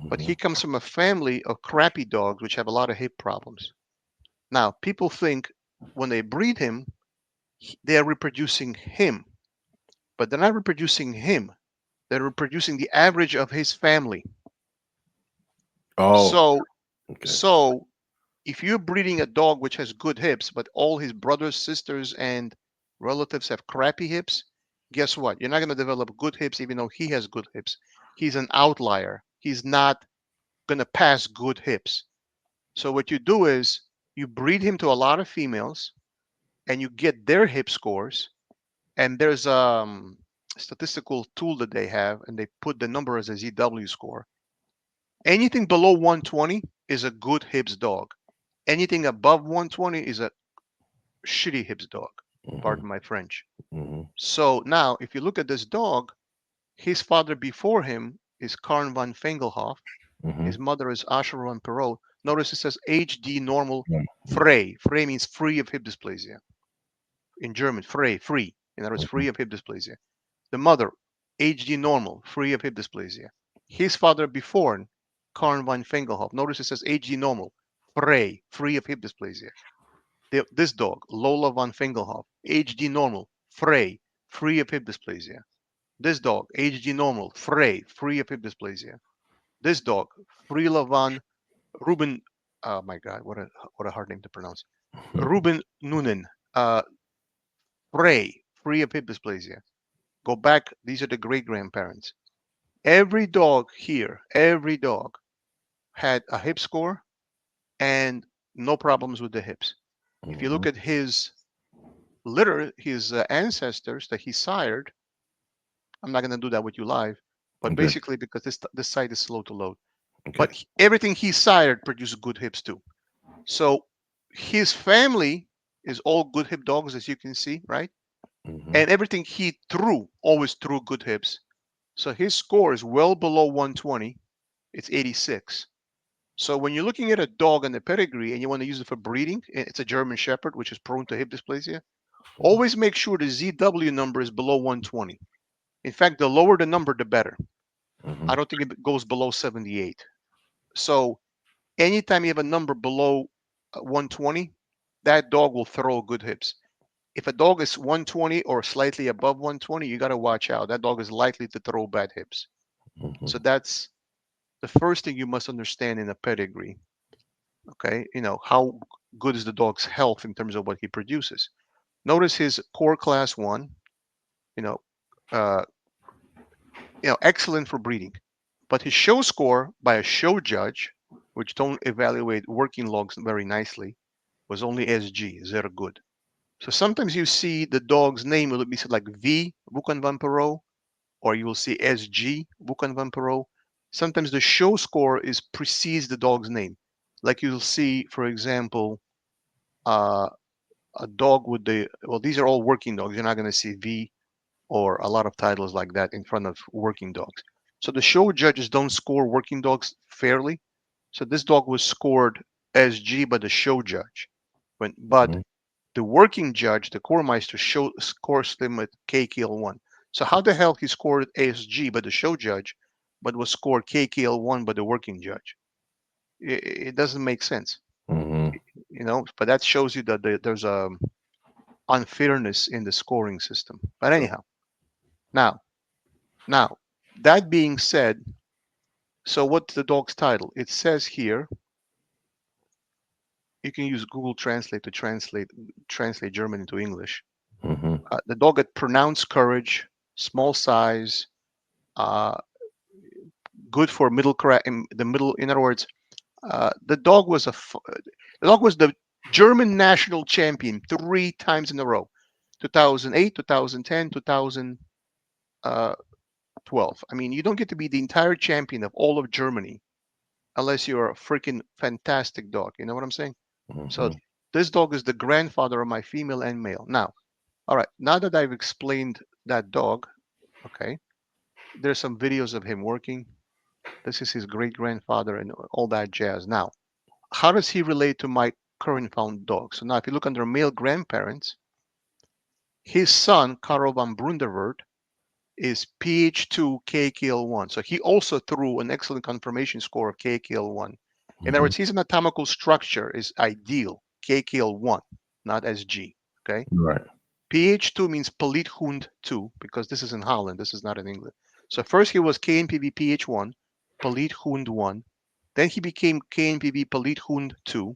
But Mm-hmm. he comes from a family of crappy dogs which have a lot of hip problems. Now, people think when they breed him, they're reproducing him, but they're not reproducing him. They're reproducing the average of his family. Oh, So, okay. so if you're breeding a dog which has good hips, but all his brothers, sisters, and relatives have crappy hips, guess what? You're not going to develop good hips even though he has good hips. He's an outlier. He's not going to pass good hips. So what you do is you breed him to a lot of females and you get their hip scores. And there's a statistical tool that they have, and they put the number as a ZW score. Anything below 120 is a good hips dog. Anything above 120 is a shitty hips dog. Mm-hmm. Pardon my French. Mm-hmm. So now, if you look at this dog, his father before him is Karn van Vengelhoff. Mm-hmm. His mother is Asher van Perot. Notice it says HD normal Mm-hmm. frei. Frei means free of hip dysplasia. In German, frei, free. In other words, free of hip dysplasia. The mother, HD normal, free of hip dysplasia. His father before, Karn van Vengelhoff. Notice it says HD normal, frei, free of hip dysplasia. This dog, Lola van Vengelhoff, HD normal, frei, free of hip dysplasia. This dog, HD normal, frei, free of hip dysplasia. This dog, Frila van Ruben. Oh my God, what a hard name to pronounce. Ruben Noonen. Free of hip dysplasia. Go back. These are the great grandparents. Every dog here, every dog had a hip score and no problems with the hips. If you look Mhm. at his litter, his ancestors that he sired, I'm not going to do that with you live, but Okay. basically because this site is slow to load. Okay. But everything he sired produced good hips too. So his family is all good hip dogs, as you can see, right? Mhm. And everything he threw always threw good hips. So his score is well below 120. It's 86. So when you're looking at a dog and a pedigree and you want to use it for breeding, it's a German Shepherd, which is prone to hip dysplasia. Always make sure the ZW number is below 120. In fact, the lower the number, the better. I Mhm. don't think it goes below 78. So anytime you have a number below 120, that dog will throw good hips. If a dog is 120 or slightly above 120, you got to watch out. That dog is likely to throw bad hips. So Mhm. that's the first thing you must understand in a pedigree. Okay, how good is the dog's health in terms of what he produces. Notice his core class one. You know, uh, excellent for breeding, but his show score by a show judge, which don't evaluate working logs very nicely, was only SG, zero good. So sometimes you see the dog's name will be said like V Vukan van Perot, or you will see SG Vukan van Perot. Sometimes the show score is precedes the dog's name. Like you'll see, for example, uh, a dog with these are all working dogs. You're not going to see V or a lot of titles like that in front of working dogs. So the show judges don't score working dogs fairly. So this dog was scored SG by the show judge. But Mhm. the working judge, the Kormeister, scores him at KKL1. So how the hell he scored ASG by the show judge, but was scored KKL1 by the working judge? It doesn't make sense, Mhm. But that shows you that there's a unfairness in the scoring system. But Sure. anyhow, now, now that being said, so what's the dog's title? It says here you can use Google Translate to translate German into English. Mhm. The dog had pronounced courage, small size, uh, good for the middle. In other words, the dog was the German national champion 3 times in a row, 2008, 2010, 2012. I mean, you don't get to be the entire champion of all of Germany unless you're a freaking fantastic dog. You know what I'm saying? So Mhm. this dog is the grandfather of my female and male. Now, all right, now that I've explained that dog, okay, there's some videos of him working. This is his great grandfather and all that jazz. Now, how does he relate to my current found dog? So now, if you look under male grandparents, his son, Karl van Brunderwert, is PH2 KKL1. So he also threw an excellent confirmation score of KKL1. In other Mhm. words, his anatomical structure is ideal, KKL1, not SG. Okay. Right. PH2 means Polithund 2 because this is in Holland. This is not in England. So first he was KNPV PH1, Polithund 1. Then he became KNPV Polithund 2.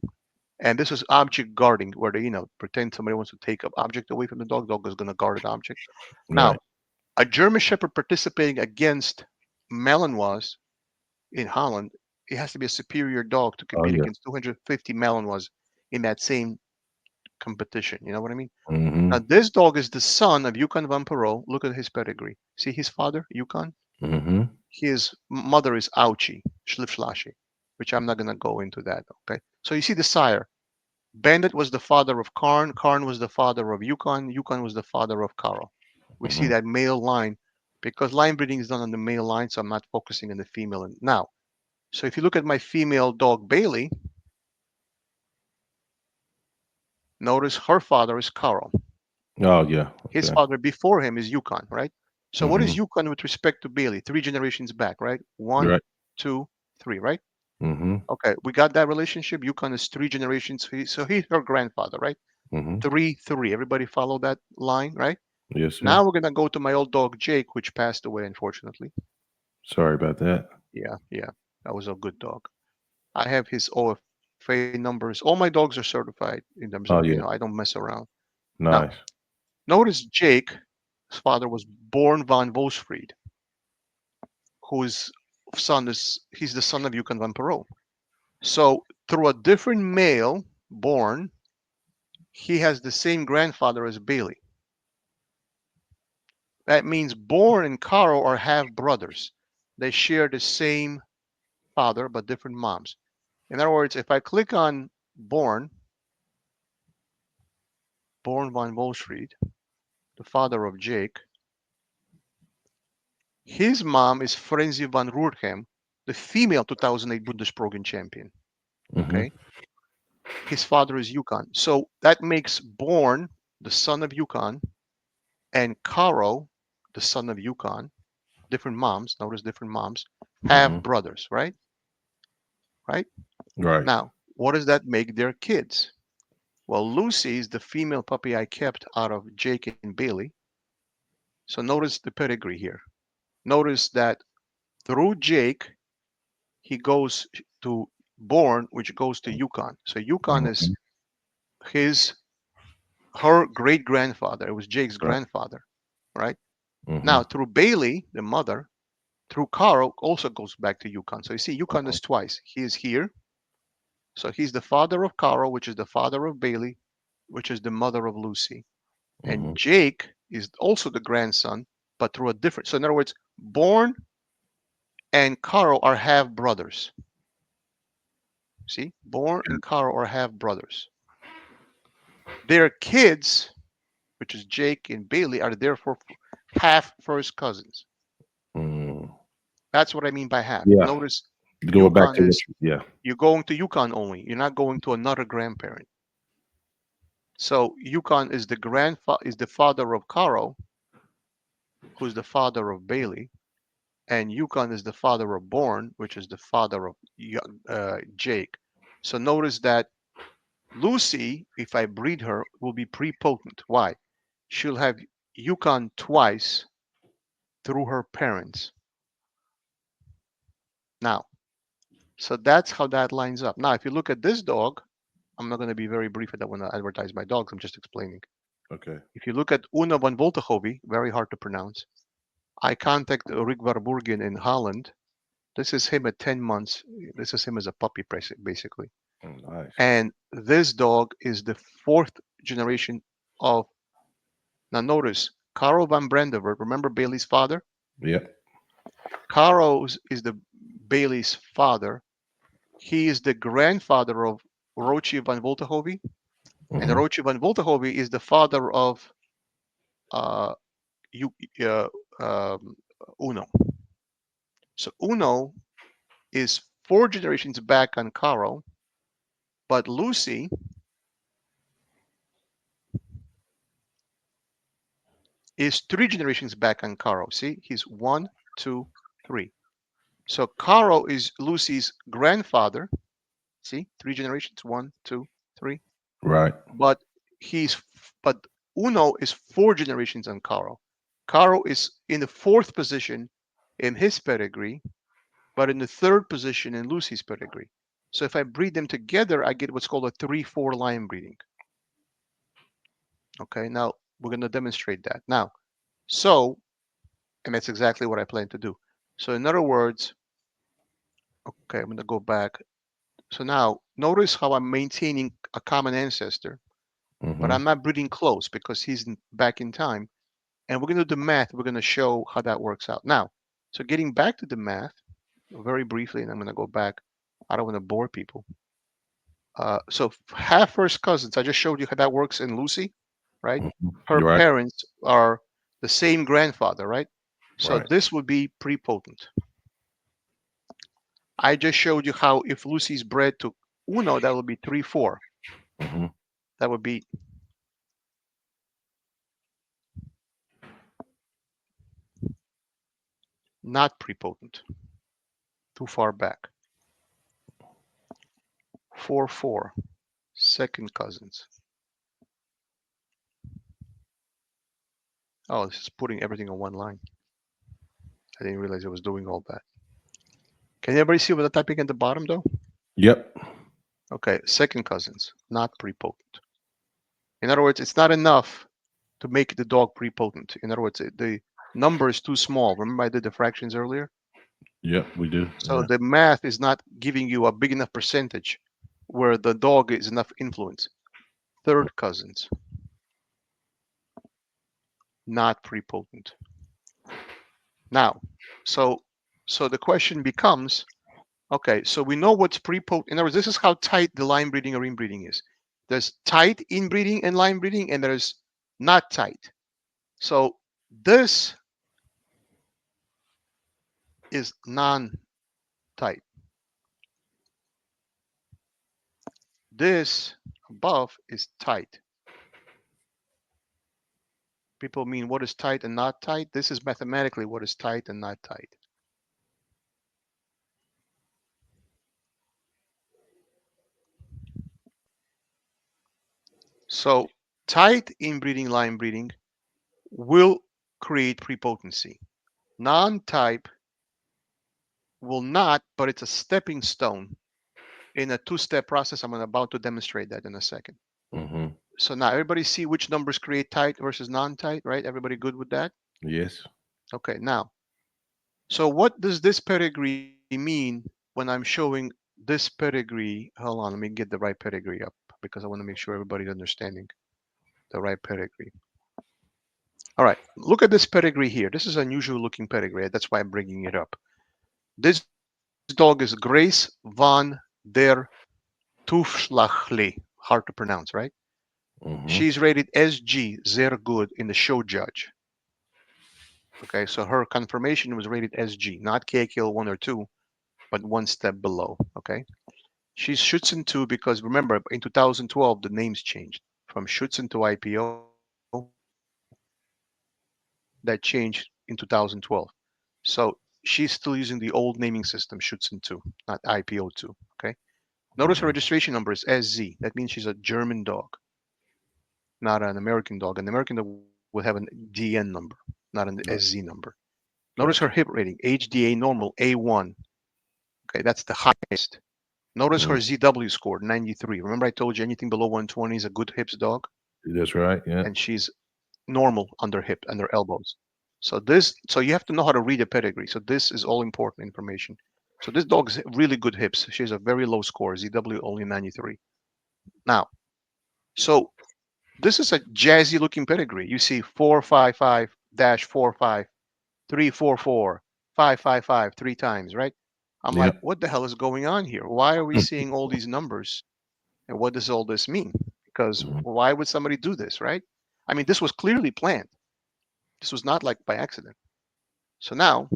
And this was object guarding, where they, pretend somebody wants to take an object away from the dog. Dog is going to guard an object. Now, Right. a German Shepherd participating against Malinois in Holland, it has to be a superior dog to Oh compete yeah. against 250 Malinois in that same competition. You know what I mean? Now, Mhm. this dog is the son of Yukon van Perot. Look at his pedigree. See his father, Yukon? Mhm. His mother is Auchi, Schliffschlasche, which I'm not going to go into that. Okay. So you see the sire. Bandit was the father of Karn. Karn was the father of Yukon. Yukon was the father of Karl. We see Mhm. that male line because line breeding is done on the male line, so I'm not focusing on the female. And now, so if you look at my female dog Bailey, notice her father is Karl. Oh yeah. His Okay. father before him is Yukon, right? So what is Mhm. Yukon with respect to Bailey? 3 generations back, right? One, Right. two, three, right? Mhm. Okay, we got that relationship. Yukon is 3 generations. So he's her grandfather, right? Mhm. Three, three. Everybody follow that line, right? Yes, sir. Now we're gonna go to my old dog Jake, which passed away, unfortunately. Sorry about that. Yeah, yeah. That was a good dog. I have his OFA numbers. All my dogs are certified in terms of, Oh I yeah, don't mess around. Now, nice. notice Jake, his father was Born von Volsfried, whose he's the son of Yukon von Perot. So through a different male born, he has the same grandfather as Bailey. That means Born and Caro are half brothers. They share the same father but different moms. In other words, if I click on Born von Volsfried, the father of Jake, his mom is Frenzy van Roerhem, the female 2008 Bundesprogen champion. Mm-hmm. Okay, his father is Yukon, so that makes Born the son of Yukon and Caro the son of Yukon. Different moms. Notice different moms. Half Mm-hmm. brothers, right? Right. Right. Now, what does that make their kids? Well, Lucy is the female puppy I kept out of Jake and Bailey. So notice the pedigree here. Notice that through Jake, he goes to Born, which goes to Yukon. So Yukon is Mm-hmm. his her great grandfather. It was Jake's Right. grandfather, right? Mm-hmm. Now through Bailey, the mother, through Carl also goes back to Yukon. So you see, Yukon is twice. He is here. So he's the father of Carl, which is the father of Bailey, which is the mother of Lucy. And Mm-hmm. Jake is also the grandson, but through a different. So in other words, Born and Carl are half brothers. See, Born and Carl are half brothers. Their kids, which is Jake and Bailey, are therefore half first cousins. Mm. That's what I mean by half. Yeah. Notice Going back Yukon to what? is Yeah. you're going to Yukon only. You're not going to another grandparent. So Yukon is the father of Carl, who's the father of Bailey, and Yukon is the father of Born, which is the father of Jake. So notice that Lucy, if I breed her, will be prepotent. Why? She'll have Yukon twice through her parents. Now, so that's how that lines up. Now, if you look at this dog, I'm not going to be very brief. I don't want to advertise my dogs. I'm just explaining. Okay. If you look at Una van Voltenhoven, very hard to pronounce. I contact Rick Warburgen in Holland. This is him at 10 months. This is him as a puppy, basically. Mm, nice. And this dog is the fourth generation of, now notice, Karel van Brandenburg. Remember Bailey's father? Yeah. Karel is the Bailey's father. He is the grandfather of Roche van Voltenhoven. And Mm-hmm. Roche van Voltenhoven is the father of uh, you, uh, um, Uno. So Uno is four generations back on Caro, but Lucy is three generations back on Caro. See, he's one, two, three. So Caro is Lucy's grandfather. See, three generations, one, two, three. Right. But he's but Uno is four generations on Caro. Caro is in the fourth position in his pedigree, but in the third position in Lucy's pedigree. So if I breed them together, I get what's called a 3-4 line breeding. Okay, now we're going to demonstrate that. Now, so, and that's exactly what I plan to do. So in other words, okay, I'm going to go back. So now notice how I'm maintaining a common ancestor, but Mm-hmm. I'm not breeding close because he's back in time. And we're going to do the math. We're going to show how that works out. Now, so getting back to the math very briefly, and I'm going to go back. I don't want to bore people. So half first cousins, I just showed you how that works in Lucy, right? Mm-hmm. Her You're right. parents are the same grandfather, right? So Right. this would be prepotent. I just showed you how if Lucy's bred to Uno, that would be 3-4. Mm-hmm. That would be not prepotent, too far back. 4-4, second cousins. Oh, this is putting everything on one line. I didn't realize it was doing all that. Can everybody see what I'm typing at the bottom though? Yep. Okay, second cousins, not prepotent. In other words, it's not enough to make the dog prepotent. In other words, the number is too small. Remember I did the fractions earlier? Yep. We do. So Yeah. the math is not giving you a big enough percentage where the dog is enough influence. Third cousins, not prepotent. Now, so the question becomes, okay, so we know what's prepotent. In other words, this is how tight the line breeding or inbreeding is. There's tight inbreeding and line breeding, and there's not tight. So this is non-tight. This above is tight. People mean what is tight and not tight. This is mathematically what is tight and not tight. So tight inbreeding, line breeding will create prepotency. Non-type will not, but it's a stepping stone in a two-step process. I'm about to demonstrate that in a second. Mm-hmm. So now everybody see which numbers create tight versus non-tight, right? Everybody good with that? Yes. Okay, now, so what does this pedigree mean when I'm showing this pedigree? Hold on, let me get the right pedigree up because I want to make sure everybody's understanding the right pedigree. All right, look at this pedigree here. This is an unusual looking pedigree. That's why I'm bringing it up. This dog is Grace van der Toefslagli. Hard to pronounce, right? Mm-hmm. She's rated SG, sehr good in the show judge. Okay, so her confirmation was rated SG, not KKL 1 or 2, but one step below. Okay, she's Schutzen 2 because remember, in 2012, the names changed from Schutzen to IPO. That changed in 2012. So she's still using the old naming system, Schutzen 2, not IPO 2. Okay, notice her Mm-hmm. registration number is SZ. That means she's a German dog, not an American dog. An American dog would have an DN number, not an SZ number. Notice her Gotcha. hip rating, HDA normal A1. Okay, that's the highest. Notice Mm-hmm. her ZW score, 93. Remember I told you anything below 120 is a good hips dog, That's right. Yeah. and she's normal under hip, under elbows. So you have to know how to read a pedigree. So this is all important information. So this dog's really good hips. She has a very low score, ZW only 93. Now, so this is a jazzy looking pedigree. You see 455 dash 45 344 555 three times, right? I'm like, Yep. what the hell is going on here? Why are we seeing all these numbers? And what does all this mean? Because Mm-hmm. why would somebody do this, right? I mean, this was clearly planned. This was not like by accident. So now,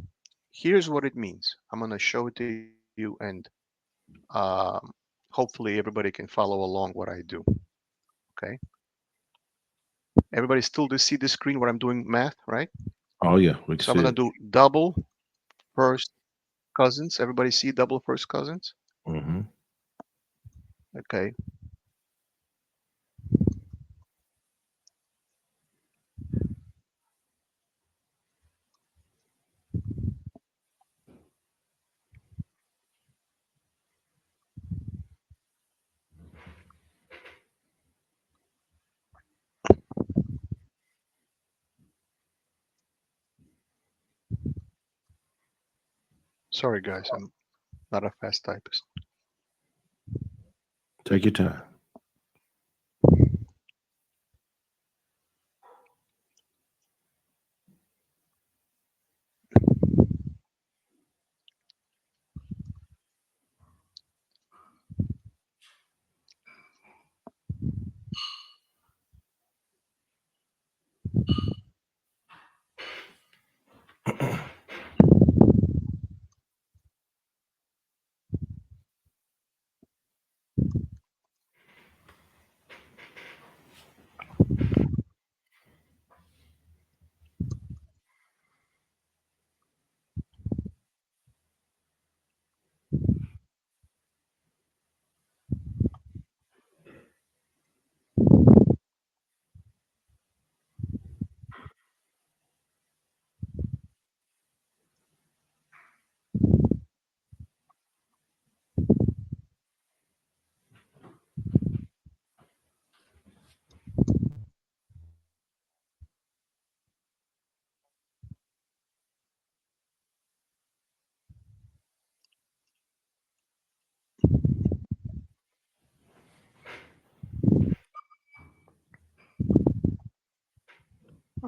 here's what it means. I'm going to show it to you, and um, hopefully everybody can follow along what I do. Okay. Everybody still see the screen where I'm doing math, right? Oh yeah, we can So I'm see going it. to do double first cousins. Everybody see double first cousins? Mm-hmm. Okay. Sorry, guys. I'm not a fast typist. Take your time.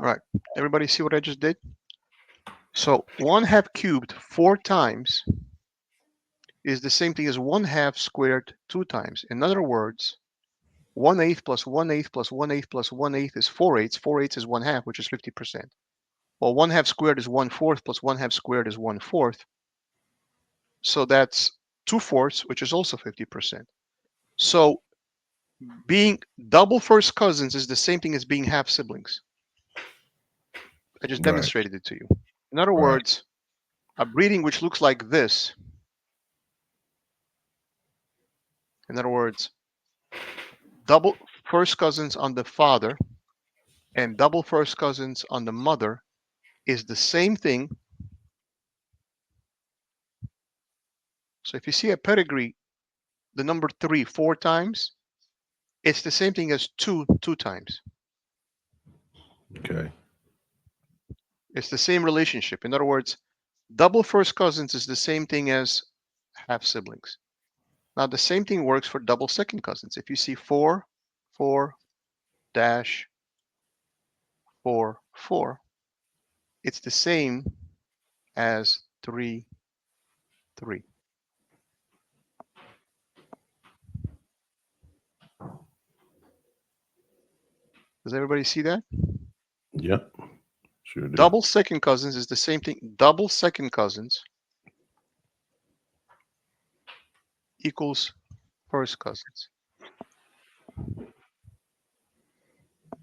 All right. Everybody see what I just did? So 1/2 cubed 4 times is the same thing as 1/2 squared 2 times. In other words, 1/8 plus 1/8 plus 1/8 plus 1/8 is 4/8. 4/8 is 1/2, which is 50%. Well, 1/2 squared is 1/4 plus 1/2 squared is 1/4. So that's 2/4, which is also 50%. So being double first cousins is the same thing as being half siblings. I just Right. demonstrated it to you. In other Right. words, a breeding which looks like this, in other words, double first cousins on the father and double first cousins on the mother is the same thing. So if you see a pedigree, the number 3 4 times, it's the same thing as 2 times. Okay. It's the same relationship. In other words, double first cousins is the same thing as half siblings. Now the same thing works for double second cousins. If you see 4 4 dash 4 4, it's the same as 3 3. Does everybody see that? Yep. Sure do. Double second cousins is the same thing. Double second cousins equals first cousins.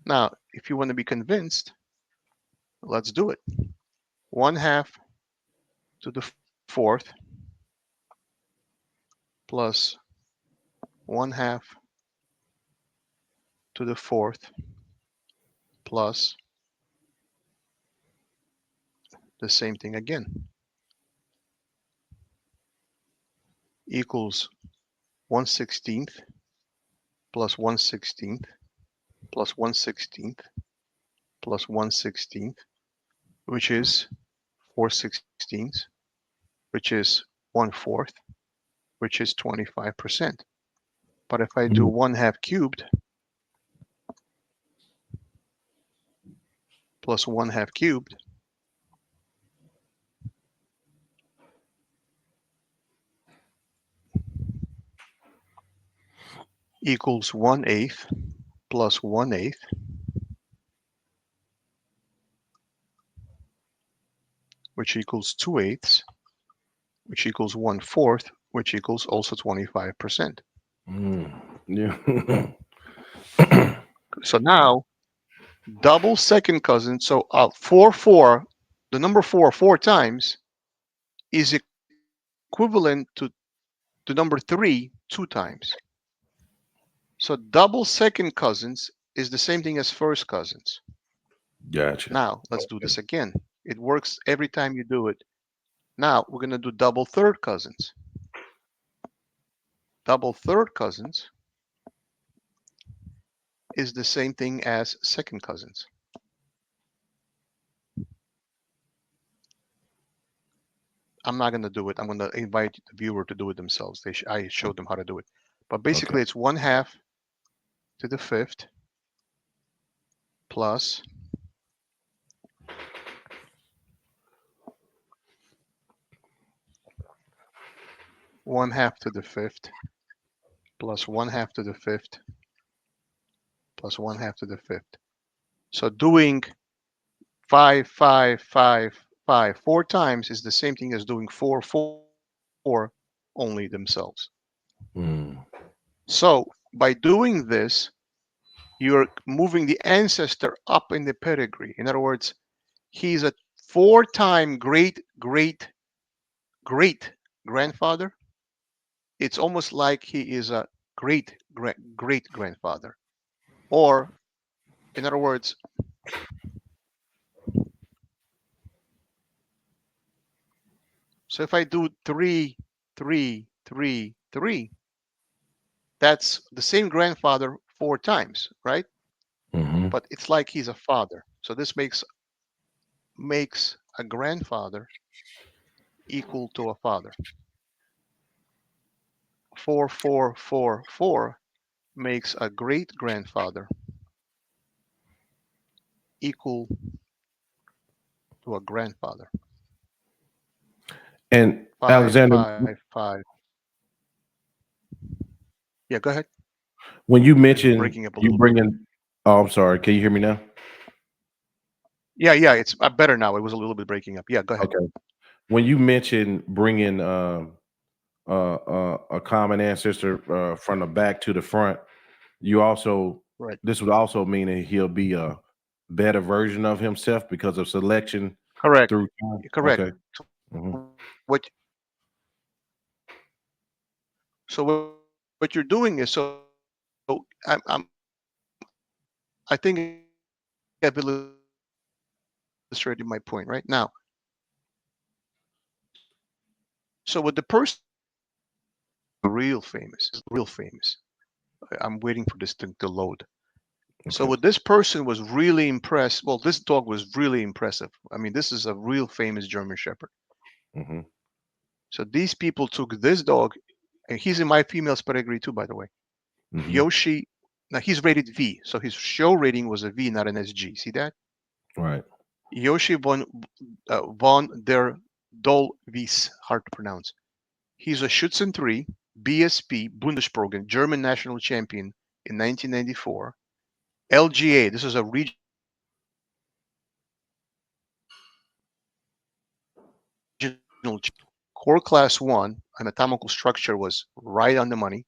Now, if you want to be convinced, let's do it. 1/2 to the 4th plus 1/2 to the 4th plus the same thing again equals 1/16 plus 1/16 plus 1/16 plus 1/16, which is 4/16, which is 1/4, which is 25%. But if I do Mm. 1/2 cubed plus 1/2 cubed equals 1/8 plus 1/8, which equals 2/8, which equals 1/4, which equals also 25%. Mm. Yeah. So now double second cousin. So 4 4, the number 4 4 times is equivalent to the number 3 2 times. So double second cousins is the same thing as first cousins. Gotcha. Now let's do this again. It works every time you do it. Now we're going to do double third cousins. Double third cousins is the same thing as second cousins. I'm not going to do it. I'm going to invite the viewer to do it themselves. I showed them how to do it. But Okay. basically, it's 1/2 to the 5th plus 1/2 to the 5th plus 1/2 to the 5th plus 1/2 to the 5th. So doing 5 5 5 5 4 times is the same thing as doing 4 4 only themselves. Mm. So by doing this, you're moving the ancestor up in the pedigree. In other words, he's a 4-time great great great grandfather. It's almost like he is a great great grandfather. Or in other words, so if I do 3 3 3 3, that's the same grandfather 4 times, right? Mm-hmm. But it's like he's a father. So this makes a grandfather equal to a father. 4 4 4 4 makes a great grandfather equal to a grandfather. And Five, Alexander, five, five. Yeah, go ahead. when you It's mentioned breaking up a you little bit. bringing, oh, I'm sorry. Can you hear me now? Yeah, yeah, it's better now. It was a little bit breaking up. Yeah, go ahead. Okay. When you mentioned bringing a common ancestor from the back to the front, you also Right. this would also mean that he'll be a better version of himself because of selection Correct. through time. Correct. Okay. So Hmm. what what you're doing is I think I've illustrated my point right now. So with the person real famous, real famous. I'm waiting for this thing to load. So Okay. what this person was really impressed. Well, this dog was really impressive. I mean, this is a real famous German Shepherd. Hmm. So these people took this dog, and he's in my female's pedigree too, by the way. Hmm. Yoshi. Now he's rated V, so his show rating was a V, not an SG. See that? Right. Yoshi von der Dolvis, hard to pronounce. He's a Schützen 3 BSP Bundesprogen German national champion in 1994. LGA, this is a regional champion core class 1. Anatomical structure was right on the money,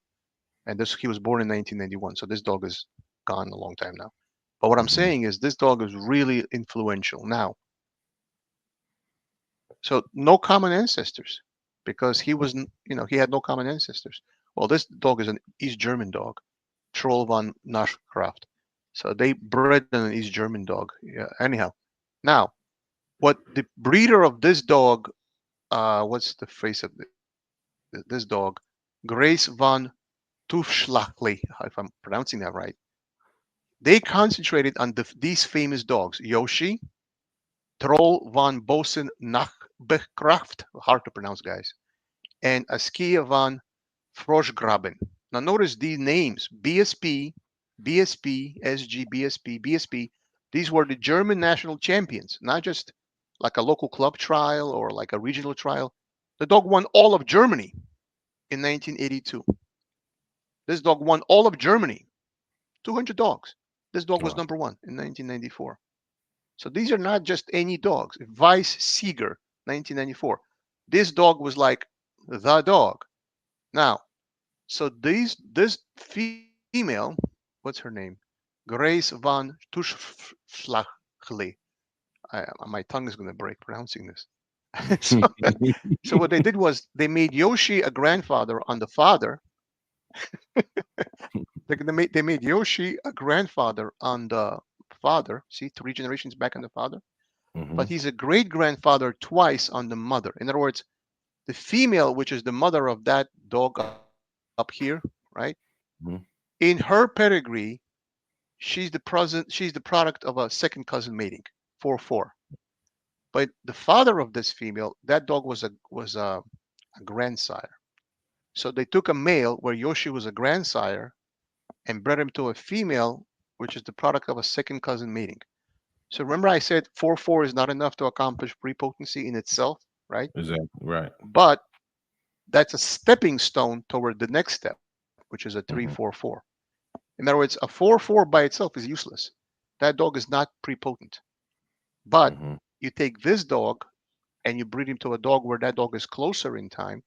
and this he was born in 1991. So this dog is gone a long time now. But what I'm Hmm. saying is this dog is really influential now. So no common ancestors because he had no common ancestors. Well, this dog is an East German dog, Troll von Naschkraft. So they bred an East German dog. Yeah, anyhow, now what the breeder of this dog, what's the face of this dog? Grace von Tufschlachli, if I'm pronouncing that right. They concentrated on these famous dogs: Yoshi, Troll von Bosen Nachbekraft, hard to pronounce, guys, and Askia van Froschgraben. Now notice these names: BSP, BSP, SG, BSP, BSP. These were the German national champions, not just like a local club trial or like a regional trial. The dog won all of Germany in 1982. This dog won all of Germany, 200 dogs. This dog was Wow. number one in 1994. So these are not just any dogs. Weiss Sieger, 1994. This dog was like the dog. Now, so this female, what's her name? Grace van Tuschflachli. My tongue is going to break pronouncing this. so, so what they did was they made Yoshi a grandfather on the father. They made Yoshi a grandfather on the father. See, three generations back on the father. Hmm. But he's a great grandfather twice on the mother. In other words, the female, which is the mother of that dog up here, right? Hmm. In her pedigree, she's the product of a second cousin mating, 4-4. But the father of this female, that dog was a grandsire. So they took a male where Yoshi was a grandsire and bred him to a female, which is the product of a second cousin mating. So remember I said 4-4 is not enough to accomplish prepotency in itself, right? Exactly. Right. But that's a stepping stone toward the next step, which is a three four Hmm. four. In other words, a 4-4 by itself is useless. That dog is not prepotent. But Hmm. you take this dog and you breed him to a dog where that dog is closer in time.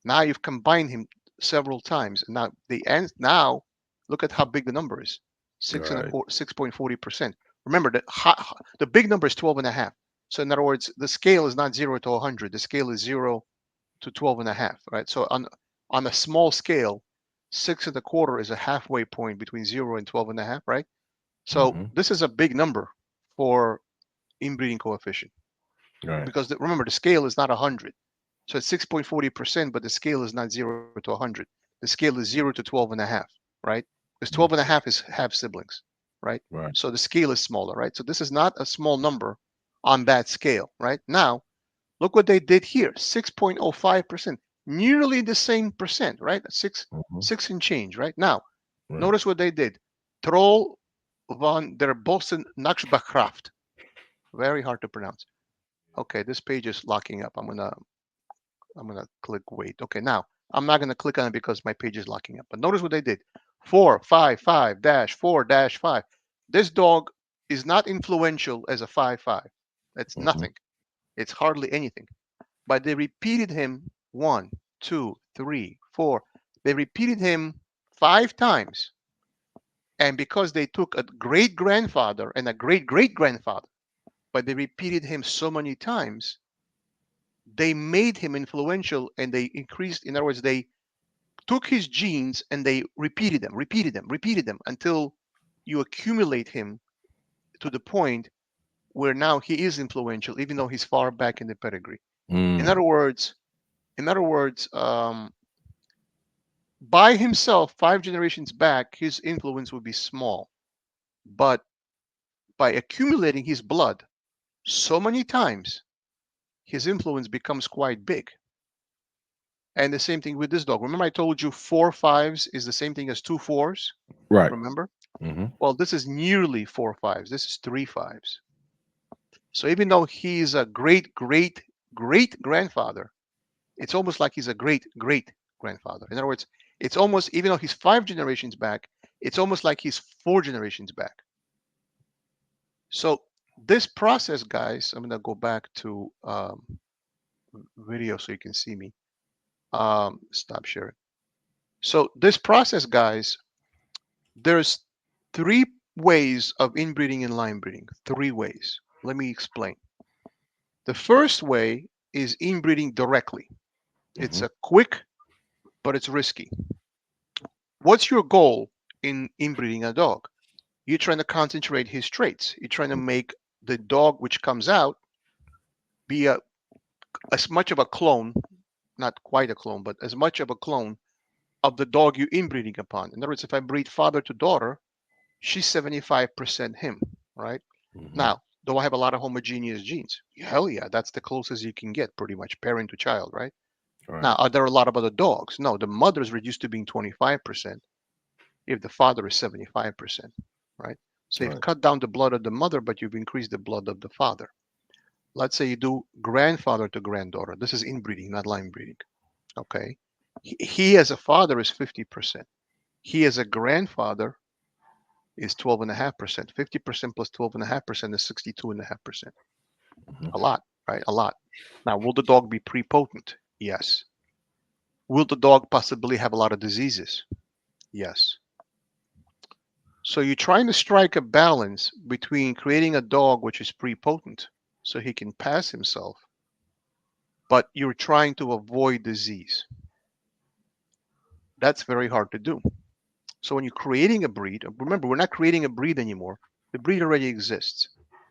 Now you've combined him several times, and now the end. Now look at how big the number is: six and a Right. quarter, 6.40%. Remember that the big number is 12 and a half. So in other words, the scale is not 0 to 100. The scale is 0 to 12 and a half. Right. So on a small scale, 6 and a quarter is a halfway point between 0 and 12 and a half. Right. So Hmm. this is a big number for inbreeding coefficient Right. because remember the scale is not 100. So it's 6.40%, but the scale is not 0 to 100. The scale is 0 to 12 and a half, right? Because 12 and a half is half siblings, right? Right. So the scale is smaller, right? So this is not a small number on that scale, right? Now, look what they did here: 6.05%, nearly the same percent, right? Hmm. Six and change, right? Now, Right. notice what they did. Troll von der Bosen Nachbachkraft. Very hard to pronounce. Okay, this page is locking up. I'm gonna click wait. Okay, now I'm not gonna click on it because my page is locking up. But notice what they did. 455-4-5. This dog is not influential as a 5-5. That's Mm-hmm. nothing. It's hardly anything. But they repeated him one, two, three, four. They repeated him 5 times. And because they took a great grandfather and a great great grandfather, but they repeated him so many times, they made him influential and they increased. In other words, they took his genes and they repeated them until you accumulate him to the point where now he is influential, even though he's far back in the pedigree. In Mm. other words, in other words, by himself, 5 generations back, his influence would be small. But by accumulating his blood so many times, his influence becomes quite big. And the same thing with this dog. Remember, I told you 4-5s is the same thing as 2-4s? Right. Remember? Mm-hmm. Well, this is nearly 4-5s. This is 3-5s. So even though he's a great, great, great grandfather, it's almost like he's a great, great grandfather. In other words, it's almost, even though he's 5 generations back, it's almost like he's 4 generations back. So this process, guys, I'm going to go back to video so you can see me. Stop sharing. So this process, guys, there's 3 ways of inbreeding and line breeding. 3 ways. Let me explain. The first way is inbreeding directly. It's Mm-hmm. a quick, but it's risky. What's your goal in inbreeding a dog? You're trying to concentrate his traits. You're trying to make the dog which comes out be as much of a clone, not quite a clone, but as much of a clone of the dog you're inbreeding upon. In other words, if I breed father to daughter, she's 75% him, right? Mm-hmm. Now, do I have a lot of homogeneous genes? Hell yeah, that's the closest you can get, pretty much parent to child, right? Right. Now, are there a lot of other dogs? No, the mother is reduced to being 25% if the father is 75%, right? So you've Right. cut down the blood of the mother, but you've increased the blood of the father. Let's say you do grandfather to granddaughter. This is inbreeding, not line breeding. Okay. He as a father is 50%. He as a grandfather is 12.5%. 50% plus 12.5% is 62.5%. Mm-hmm. A lot, right? A lot. Now, will the dog be prepotent? Yes. Will the dog possibly have a lot of diseases? Yes. So you're trying to strike a balance between creating a dog which is prepotent so he can pass himself, but you're trying to avoid disease. That's very hard to do. So when you're creating a breed, remember, we're not creating a breed anymore. The breed already exists.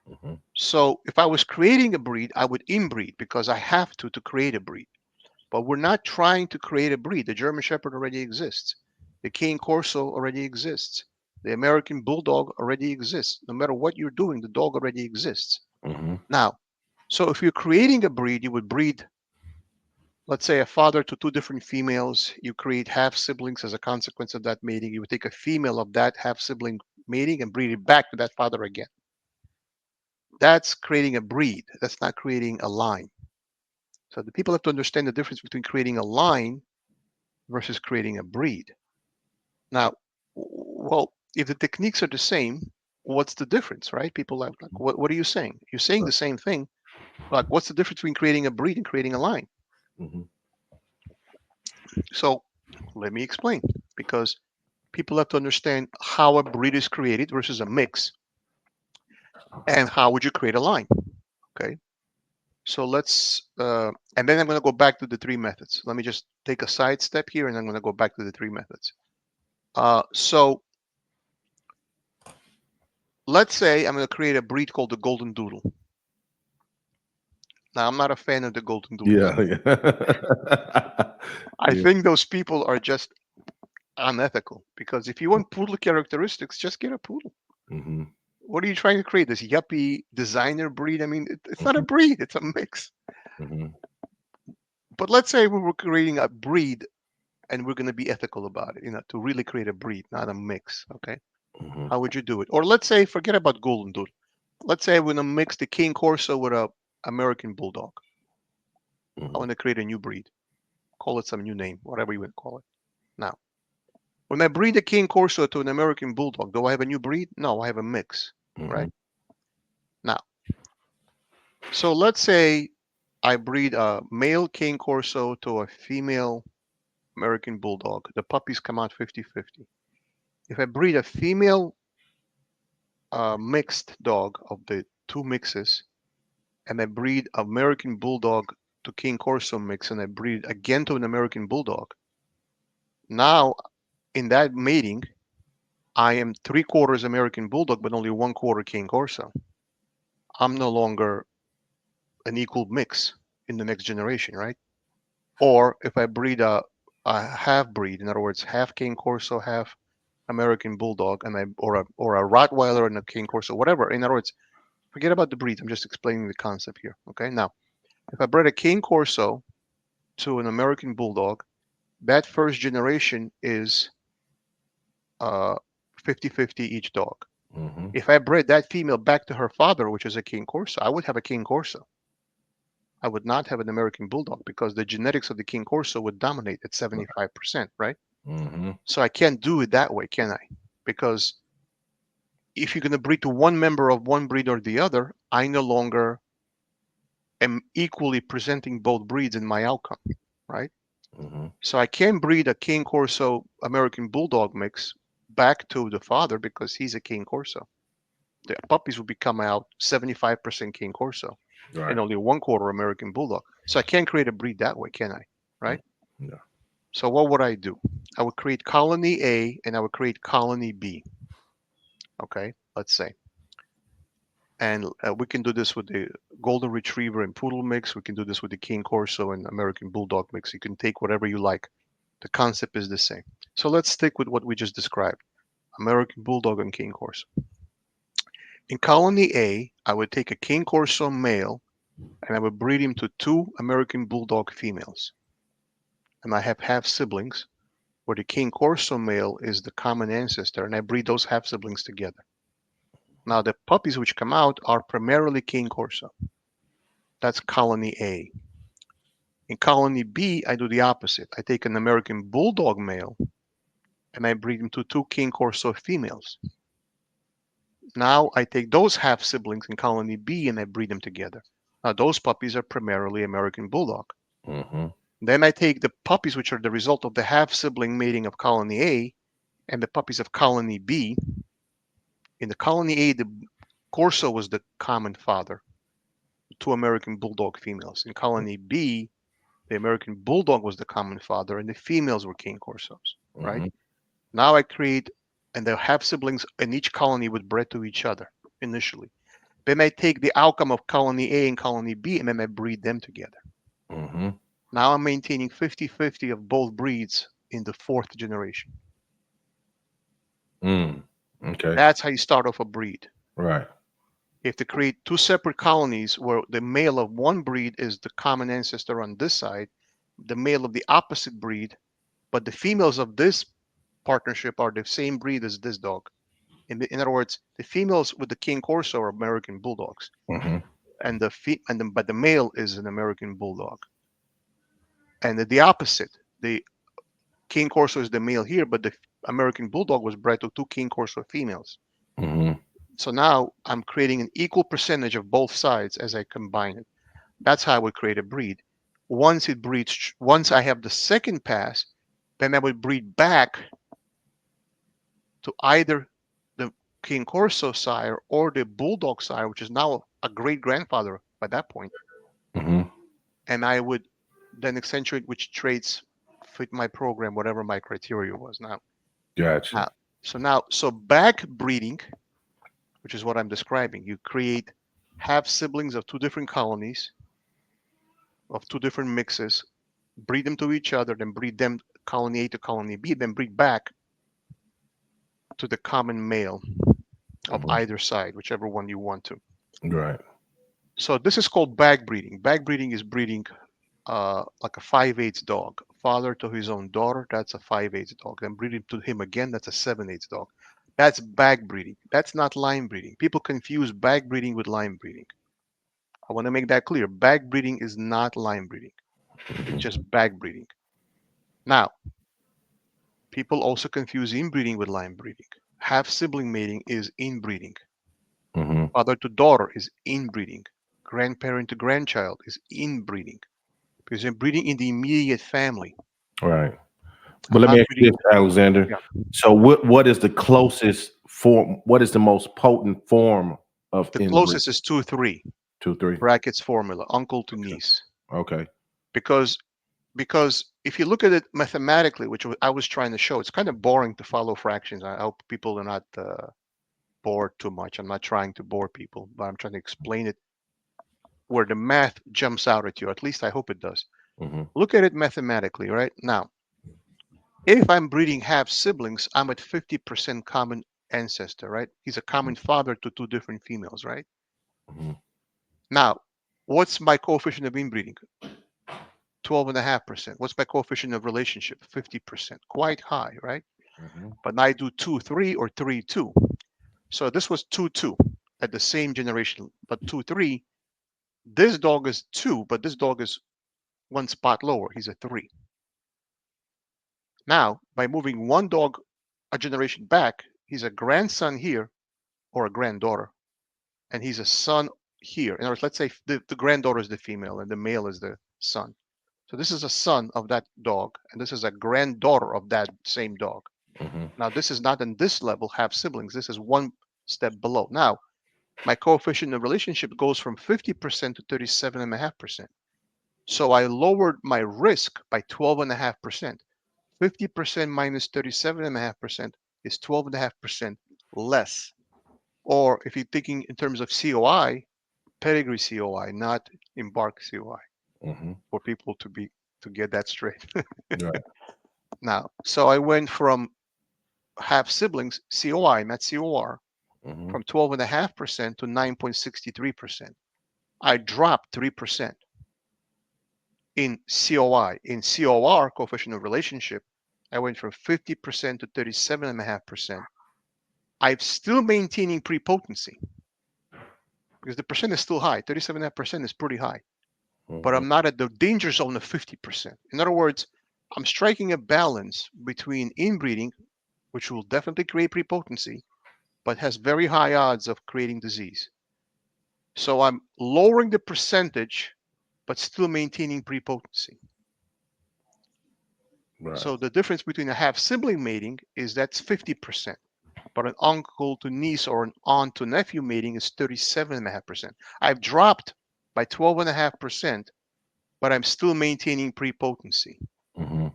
Mm-hmm. So if I was creating a breed, I would inbreed because I have to create a breed. But we're not trying to create a breed. The German Shepherd already exists. The Cane Corso already exists. The American Bulldog already exists. No matter what you're doing, the dog already exists. Mm-hmm. Now, so if you're creating a breed, you would breed, let's say, a father to 2 different females. You create half siblings as a consequence of that mating. You would take a female of that half sibling mating and breed it back to that father again. That's creating a breed. That's not creating a line. So the people have to understand the difference between creating a line versus creating a breed. Now, well, if the techniques are the same, what's the difference, right? People are like, what are you saying? You're saying the same thing. Like, what's the difference between creating a breed and creating a line? Mm-hmm. So let me explain, because people have to understand how a breed is created versus a mix, and how would you create a line? Okay. So and then I'm going to go back to the 3 methods. Let me just take a side step here, and I'm going to go back to the 3 methods. So let's say I'm going to create a breed called the Golden Doodle. Now, I'm not a fan of the Golden Doodles. Yeah. Yeah. I Yeah. think those people are just unethical, because if you want poodle characteristics, just get a poodle. Mm-hmm. What are you trying to create? This yuppie designer breed? I mean, it's not a Mm-hmm. breed, it's a mix. Mm-hmm. But let's say we were creating a breed and we're going to be ethical about it, to really create a breed, not a mix. Okay. Mm-hmm. How would you do it? Or let's say, forget about Golden Doodle. let's say I want to mix the King Corso with a American Bulldog. I Mm-hmm. want to create a new breed. Call it some new name, whatever you would call it. Now, when I breed a King Corso to an American Bulldog, do I have a new breed? No, I have a mix, Mm-hmm. right? Now, so let's say I breed a male King Corso to a female American Bulldog. The puppies come out 50-50. If I breed a female mixed dog of the two mixes, and I breed American Bulldog to King Corso mix, and I breed again to an American Bulldog, now in that mating, I am 3/4 American Bulldog, but only 1/4 King Corso. I'm no longer an equal mix in the next generation, right? Or if I breed a half breed, in other words, half King Corso, half American Bulldog, and or a Rottweiler and a King Corso, whatever. In other words, forget about the breeds. I'm just explaining the concept here. Okay. Now, if I bred a King Corso to an American Bulldog, that first generation is uh 50-50 each dog. Mm-hmm. If I bred that female back to her father, which is a King Corso, I would have a King Corso. I would not have an American Bulldog because the genetics of the King Corso would dominate at 75%, right? Mm-hmm. So I can't do it that way, can I? Because if you're going to breed to one member of one breed or the other, I no longer am equally presenting both breeds in my outcome, right? Mm-hmm. So I can breed a King Corso American Bulldog mix back to the father because he's a King Corso. The puppies will become out 75% King Corso and Right. only 1/4 American Bulldog. So I can't create a breed that way, can I? Mm. Right? Yeah. So what would I do? I would create colony A and I would create colony B. Okay, let's say. And we can do this with the Golden Retriever and Poodle mix. We can do this with the King Corso and American Bulldog mix. You can take whatever you like. The concept is the same. So let's stick with what we just described, American Bulldog and King Corso. In colony A, I would take a King Corso male and I would breed him to two American Bulldog females. And I have half siblings where the King Corso male is the common ancestor, and I breed those half siblings together. Now, the puppies which come out are primarily King Corso. That's colony A. In colony B, I do the opposite. I take an American Bulldog male and I breed him to two King Corso females. Now I take those half siblings in colony B and I breed them together. Now those puppies are primarily American Bulldog. Mm-hmm. Then I take the puppies which are the result of the half sibling mating of colony A and the puppies of colony B. In the colony A, the Corso was the common father, two American Bulldog females. In colony B, the American Bulldog was the common father and the females were King Corsos, right? Mm-hmm. Now I create, and the half siblings in each colony would bred to each other initially. Then I take the outcome of colony A and colony B and then I breed them together. Mm-hmm. Now I'm maintaining 50-50 of both breeds in the fourth generation. Mm. Okay. That's how you start off a breed. Right. You have to create two separate colonies where the male of one breed is the common ancestor on this side, the male of the opposite breed, but the females of this partnership are the same breed as this dog. In other words, the females with the King Corso are American Bulldogs, Mm-hmm. and but the male is an American Bulldog. And the opposite, the King Corso is the male here, but the American Bulldog was bred to two King Corso females. Mm-hmm. So now I'm creating an equal percentage of both sides as I combine it. That's how I would create a breed. Once I have the second pass, then I would breed back to either the King Corso sire or the Bulldog sire, which is now a great grandfather by that point, Mm-hmm. and I would then accentuate which traits fit my program, whatever my criteria was. Gotcha. Now, so back breeding, which is what I'm describing, you create half siblings of two different colonies, of two different mixes, breed them to each other, then breed them colony A to colony B, then breed back to the common male of Mm-hmm. either side, whichever one you want to. Right. So this is called back breeding. Back breeding is breeding like a 5/8 dog. Father to his own daughter, that's a 5/8 dog. Then breeding to him again, that's a 7/8 dog. That's bag breeding. That's not line breeding. People confuse bag breeding with line breeding. I want to make that clear. Bag breeding is not line breeding. It's just bag breeding. Now, people also confuse inbreeding with line breeding. Half sibling mating is inbreeding. Mm-hmm. Father to daughter is inbreeding. Grandparent to grandchild is inbreeding because I'm breeding in the immediate family. Right. But I'm let me not ask you breeding. this, Alexander. Yeah, So, what is the closest form? What is the most potent form of the inbreeding? closest is 2-3 Two, three. brackets formula, uncle to Okay. niece. Okay. Because if you look at it mathematically, which I was trying to show, it's kind of boring to follow fractions. I hope people are not bored too much. I'm not trying to bore people, but I'm trying to explain it where the math jumps out at you. At least I hope it does. Mm-hmm. Look at it mathematically, right? Now, if I'm breeding half siblings, I'm at 50% common ancestor, right? He's a common father to two different females, right? Mm-hmm. Now, what's my coefficient of inbreeding? 12.5%. What's my coefficient of relationship? 50%. Quite high, right? Mm-hmm. But now I do 2-3 or 3-2. So this was 2-2 at the same generation, but 2-3. This dog is 2, but this dog is one spot lower. He's a 3. Now, by moving one dog a generation back, he's a grandson here or a granddaughter, and he's a son here. In other words, let's say the granddaughter is the female and the male is the son. So this is a son of that dog, and this is a granddaughter of that same dog. Mm-hmm. Now, this is not in this level, half siblings. This is one step below. Now, my coefficient of relationship goes from 50% to 37.5%. So I lowered my risk by 12.5%. 50% minus 37.5% is 12.5% less. Or if you're thinking in terms of COI, pedigree COI, not embark COI, Mm-hmm. for people to get that straight. Right. Now, so I went from half siblings, COI, not COR, Mm-hmm. from 12.5% to 9.63%. I dropped 3% in COI. In COR, coefficient of relationship, I went from 50% to 37.5%. I'm still maintaining prepotency because the percent is still high. 37.5% is pretty high, but Mm-hmm. I'm not at the danger zone of 50%. In other words, I'm striking a balance between inbreeding, which will definitely create prepotency, but has very high odds of creating disease. So I'm lowering the percentage, but still maintaining prepotency. Right. So the difference between a half sibling mating is that's 50%, but an uncle to niece or an aunt to nephew mating is 37.5%. I've dropped by 12.5%, but I'm still maintaining prepotency. Mm-hmm.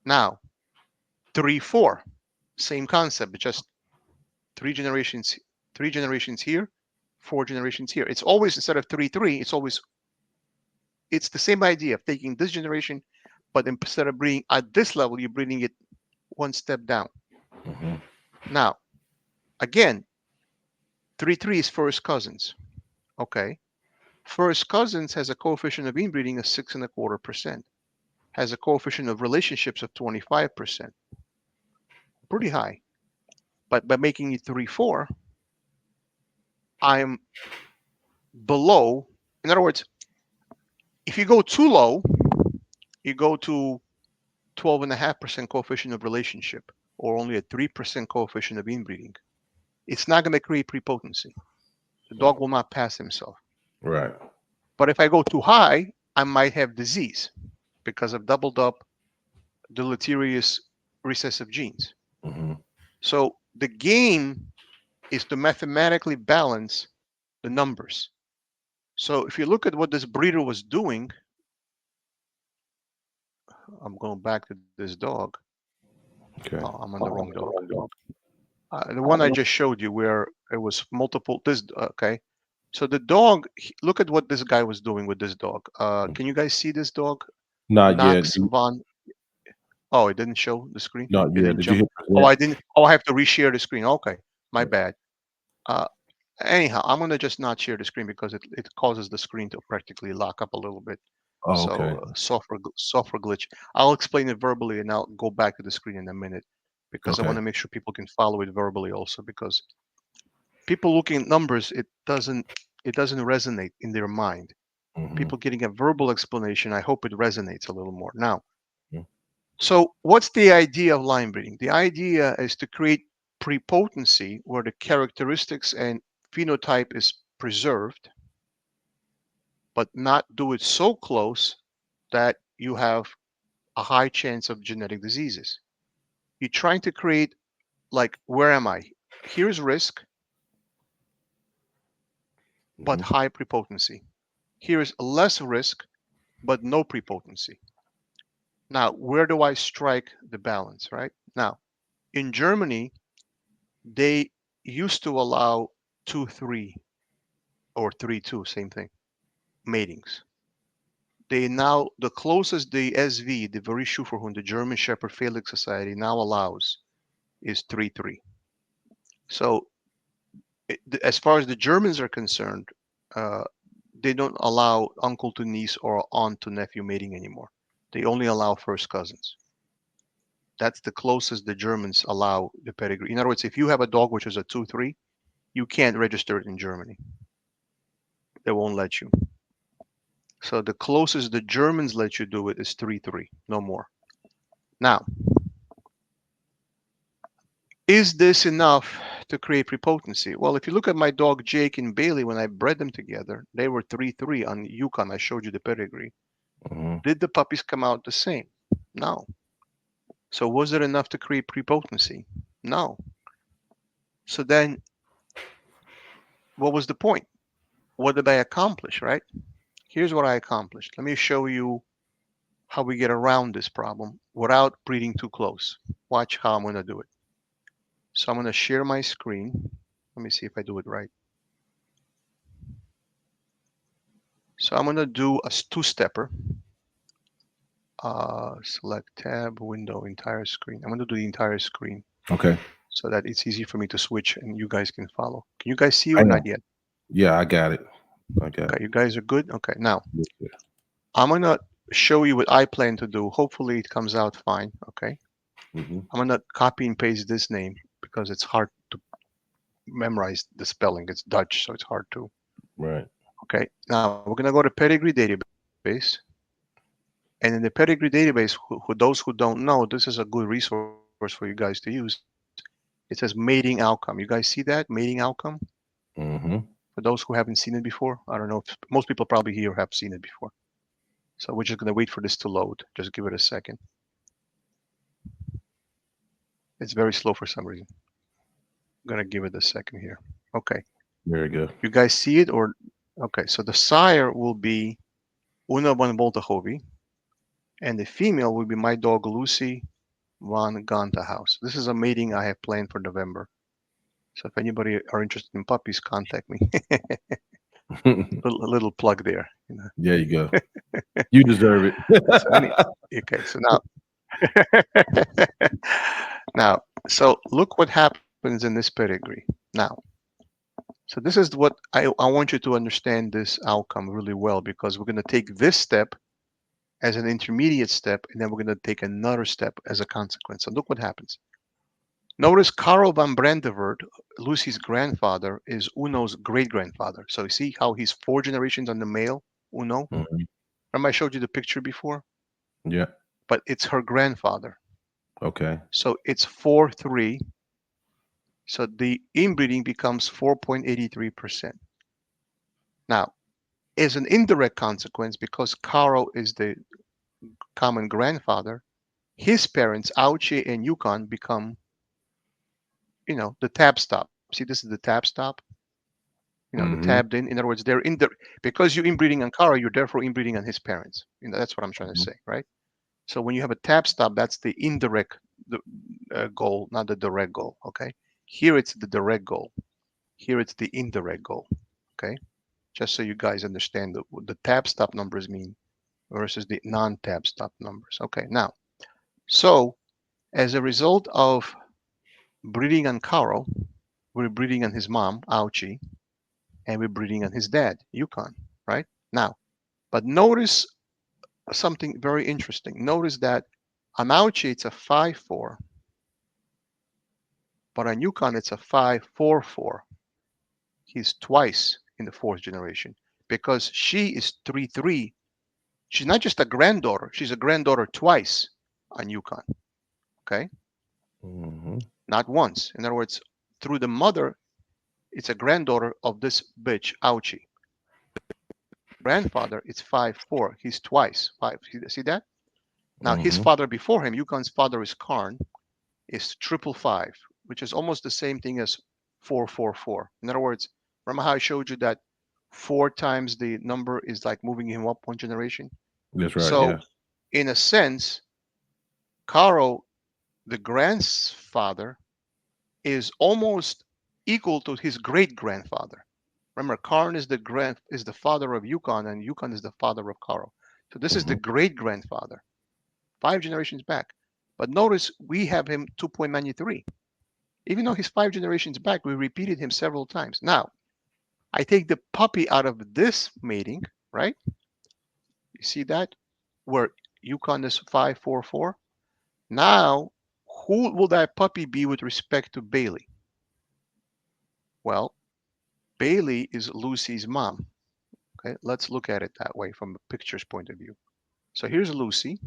Now, 3-4, same concept, but just three generations, three generations here, four generations here. It's always instead of 3-3, it's the same idea of taking this generation, but instead of breeding at this level, you're breeding it one step down. Mm-hmm. Now, again, 3-3 is first cousins. Okay. First cousins has a coefficient of inbreeding of 6.25%, has a coefficient of relationships of 25%, pretty high. But by making it 3-4, I'm below. In other words, if you go too low, you go to 12.5% coefficient of relationship or only a 3% coefficient of inbreeding. It's not going to create prepotency. The dog will not pass himself. Right. But if I go too high, I might have disease because I've doubled up deleterious recessive genes. Mm-hmm. So the game is to mathematically balance the numbers. So if you look at what this breeder was doing, I'm going back to this dog. Okay. Oh, I'm on the wrong dog. Dog. The one I just showed you where it was multiple. This okay. So the dog. Look at what this guy was doing with this dog. Can you guys see this dog? Not yet. Knox von. Oh, it didn't show the screen. Not It yet. didn't Did you jump. hit Oh, present? I didn't. Oh, I have to reshare the screen. Okay, my Yeah. bad. Uh, Anyhow, I'm gonna just not share the screen because it causes the screen to practically lock up a little bit. Oh, So okay. software glitch. I'll explain it verbally and I'll go back to the screen in a minute because I want Okay. to make sure people can follow it verbally also, because people looking at numbers, it doesn't resonate in their mind. Mm-hmm. People getting a verbal explanation, I hope it resonates a little more. Now, so what's the idea of line breeding? The idea is to create prepotency where the characteristics and phenotype is preserved, but not do it so close that you have a high chance of genetic diseases. You're trying to create, like, where am I? Here's risk, but Mm-hmm. high prepotency. Here's less risk, but no prepotency. Now, where do I strike the balance, right? Now, in Germany, they used to allow 2-3 or 3-2, same thing, matings. They now, the closest the SV, the Very, the German Shepherd Felix Society, now allows is 3-3. So, as far as the Germans are concerned, uh, they don't allow uncle to niece or aunt to nephew mating anymore. They only allow first cousins. That's the closest the Germans allow the pedigree. In other words, if you have a dog which is a 2-3, you can't register it in Germany. They won't let you. So the closest the Germans let you do it is 3-3, no more. Now, is this enough to create prepotency? Well, if you look at my dog Jake and Bailey, when I bred them together, they were 3-3 on Yukon. I showed you the pedigree. Mm-hmm. Did the puppies come out the same? No. So was it enough to create prepotency? No. So then what was the point? What did I accomplish, right? Here's what I accomplished. Let me show you how we get around this problem without breeding too close. Watch how I'm going to do it. So I'm going to share my screen. Let me see if I do it right. So I'm going to do a two-stepper. Select tab, window, entire screen. I'm going to do the entire screen Okay. so that it's easy for me to switch and you guys can follow. Can you guys see I or know. not yet? Yeah, I got it. I got Okay, it. you guys are good? Okay, now Yes, sir. I'm going to show you what I plan to do. Hopefully it comes out fine, okay? Mm-hmm. I'm going to copy and paste this name because it's hard to memorize the spelling. It's Dutch, so it's hard to. Right. Okay, now we're going to go to Pedigree database. And in the Pedigree database, who those who don't know, this is a good resource for you guys to use. It says mating outcome. You guys see that? Mating outcome? Mm-hmm. For those who haven't seen it before, I don't know if most people probably here have seen it before. So we're just going to wait for this to load. Just give it a second. It's very slow for some reason. I'm going to give it a second here. Okay. Very good. You guys see it or? Okay. So the sire will be Una van Voltahovi, and the female will be my dog Lucy van Gantahouse. This is a mating I have planned for November. So if anybody are interested in puppies, contact me. A little plug there. You know. There you go. You deserve it. So okay. So now, now, so look what happens in this pedigree. Now, so this is what I want you to understand this outcome really well, because we're going to take this step as an intermediate step, and then we're going to take another step as a consequence. So look what happens. Notice Karl van Brandevert, Lucy's grandfather, is Uno's great-grandfather. So you see how he's 4 generations on the male, Uno? Mhm. Remember I showed you the picture before? Yeah. But it's her grandfather. Okay. So it's 4-3. So the inbreeding becomes 4.83%. Now, as an indirect consequence, because Karl is the common grandfather, his parents, Auchi and Yukon, become, the tab stop. See, this is the tab stop. The Mm-hmm. tabbed in. In other words, they're in the because you're inbreeding on Kara, you're therefore inbreeding on his parents. That's what I'm trying to Mm-hmm. say, right? So when you have a tab stop, that's the indirect goal, not the direct goal. Okay. Here it's the direct goal. Here it's the indirect goal. Okay. Just so you guys understand what the tab stop numbers mean versus the non-tab stop numbers. Okay. Now, so as a result of breeding on Karo, we're breeding on his mom, Auchi, and we're breeding on his dad, Yukon, right? Now, but notice something very interesting. Notice that on Auchi, it's a 5-4, But on Yukon, it's a 544. He's twice in the fourth generation because she is 3-3. She's not just a granddaughter, she's a granddaughter twice on Yukon. Okay? Mm-hmm. Not once. In other words, through the mother, it's a granddaughter of this bitch, Ouchie. Grandfather, it's 5-4. He's twice. Five. See that? Now, his father before him, Yukon's father is Karn, is 555, which is almost the same thing as 444. In other words, remember how I showed you that 4 times the number is like moving him up one generation? That's right. So, yeah. in a sense, Karo, the grandfather, is almost equal to his great grandfather. Remember, Karn is the father of Yukon, and Yukon is the father of Karo. So this is the great grandfather, 5 generations back. But notice we have him 2.93. Even though he's 5 generations back, we repeated him several times. Now, I take the puppy out of this mating, right? You see that? Where Yukon is 544. Now, who will that puppy be with respect to Bailey? Well, Bailey is Lucy's mom. Okay, let's look at it that way from a picture's point of view. So here's Lucy.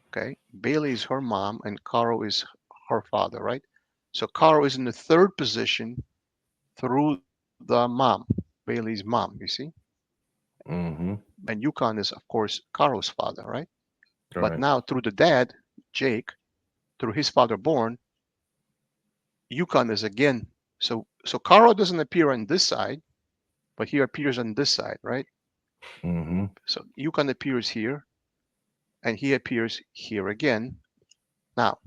Okay, Bailey is her mom and Caro is her father, right? So Caro is in the third position through the mom, Bailey's mom, you see? Mm-hmm. And Yukon is, of course, Caro's father, right? All But right. now through the dad, Jake, through his father born, Yukon is again. So Caro doesn't appear on this side, but he appears on this side, right? Mm-hmm. So Yukon appears here, and he appears here again. Now,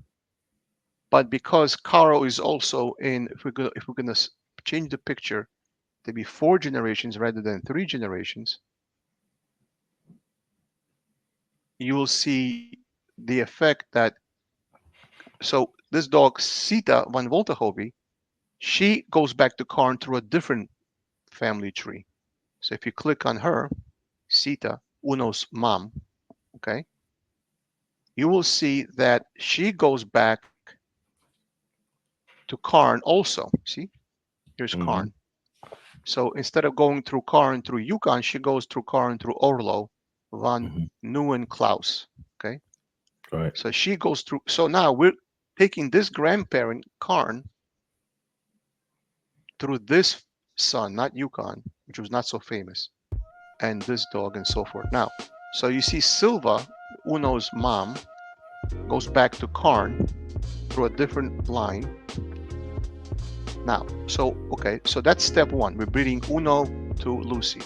but because Caro is also in, if we're gonna change the picture to be 4 generations rather than 3 generations, you will see the effect that, so this dog Sita van Volterhove, she goes back to Karn through a different family tree. So if you click on her, Sita, Uno's mom, okay, you will see that she goes back to Karn also. See, here's Karn. So instead of going through Karn through Yukon, she goes through Karn through Orlo, Van Nieuwenklaus. Okay. Right. So she goes through. So now we're taking this grandparent, Karn, through this son, not Yukon, which was not so famous, and this dog and so forth. Now, so you see Silva, Uno's mom, goes back to Karn through a different line. Now, so, okay, so that's step 1. We're breeding Uno to Lucy.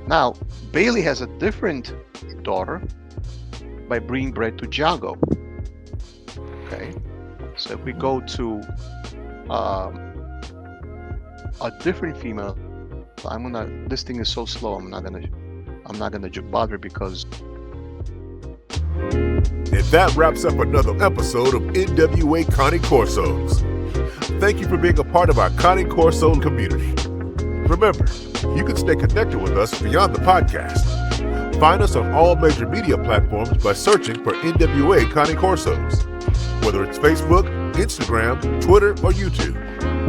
Now, Bailey has a different daughter by being bred to Jago. Okay, so if we go to a different female, this thing is so slow, I'm not gonna bother because. And that wraps up another episode of NWA Conning Corsos. Thank you for being a part of our Conning Corso community. Remember, you can stay connected with us beyond the podcast. Find us on all major media platforms by searching for NWA Conning Corsos. Whether it's Facebook, Instagram, Twitter, or YouTube,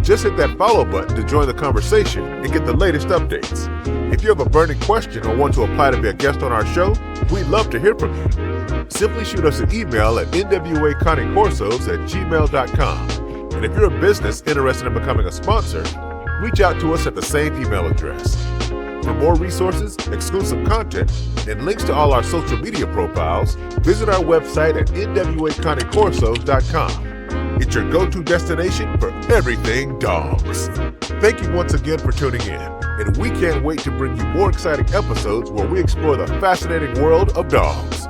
just hit that follow button to join the conversation and get the latest updates. If you have a burning question or want to apply to be a guest on our show, we'd love to hear from you. Simply shoot us an email at nwaconningcorsos@gmail.com. And if you're a business interested in becoming a sponsor, reach out to us at the same email address. For more resources, exclusive content, and links to all our social media profiles, visit our website at nwaconningcorsos.com. It's your go-to destination for everything dogs. Thank you once again for tuning in, and we can't wait to bring you more exciting episodes where we explore the fascinating world of dogs.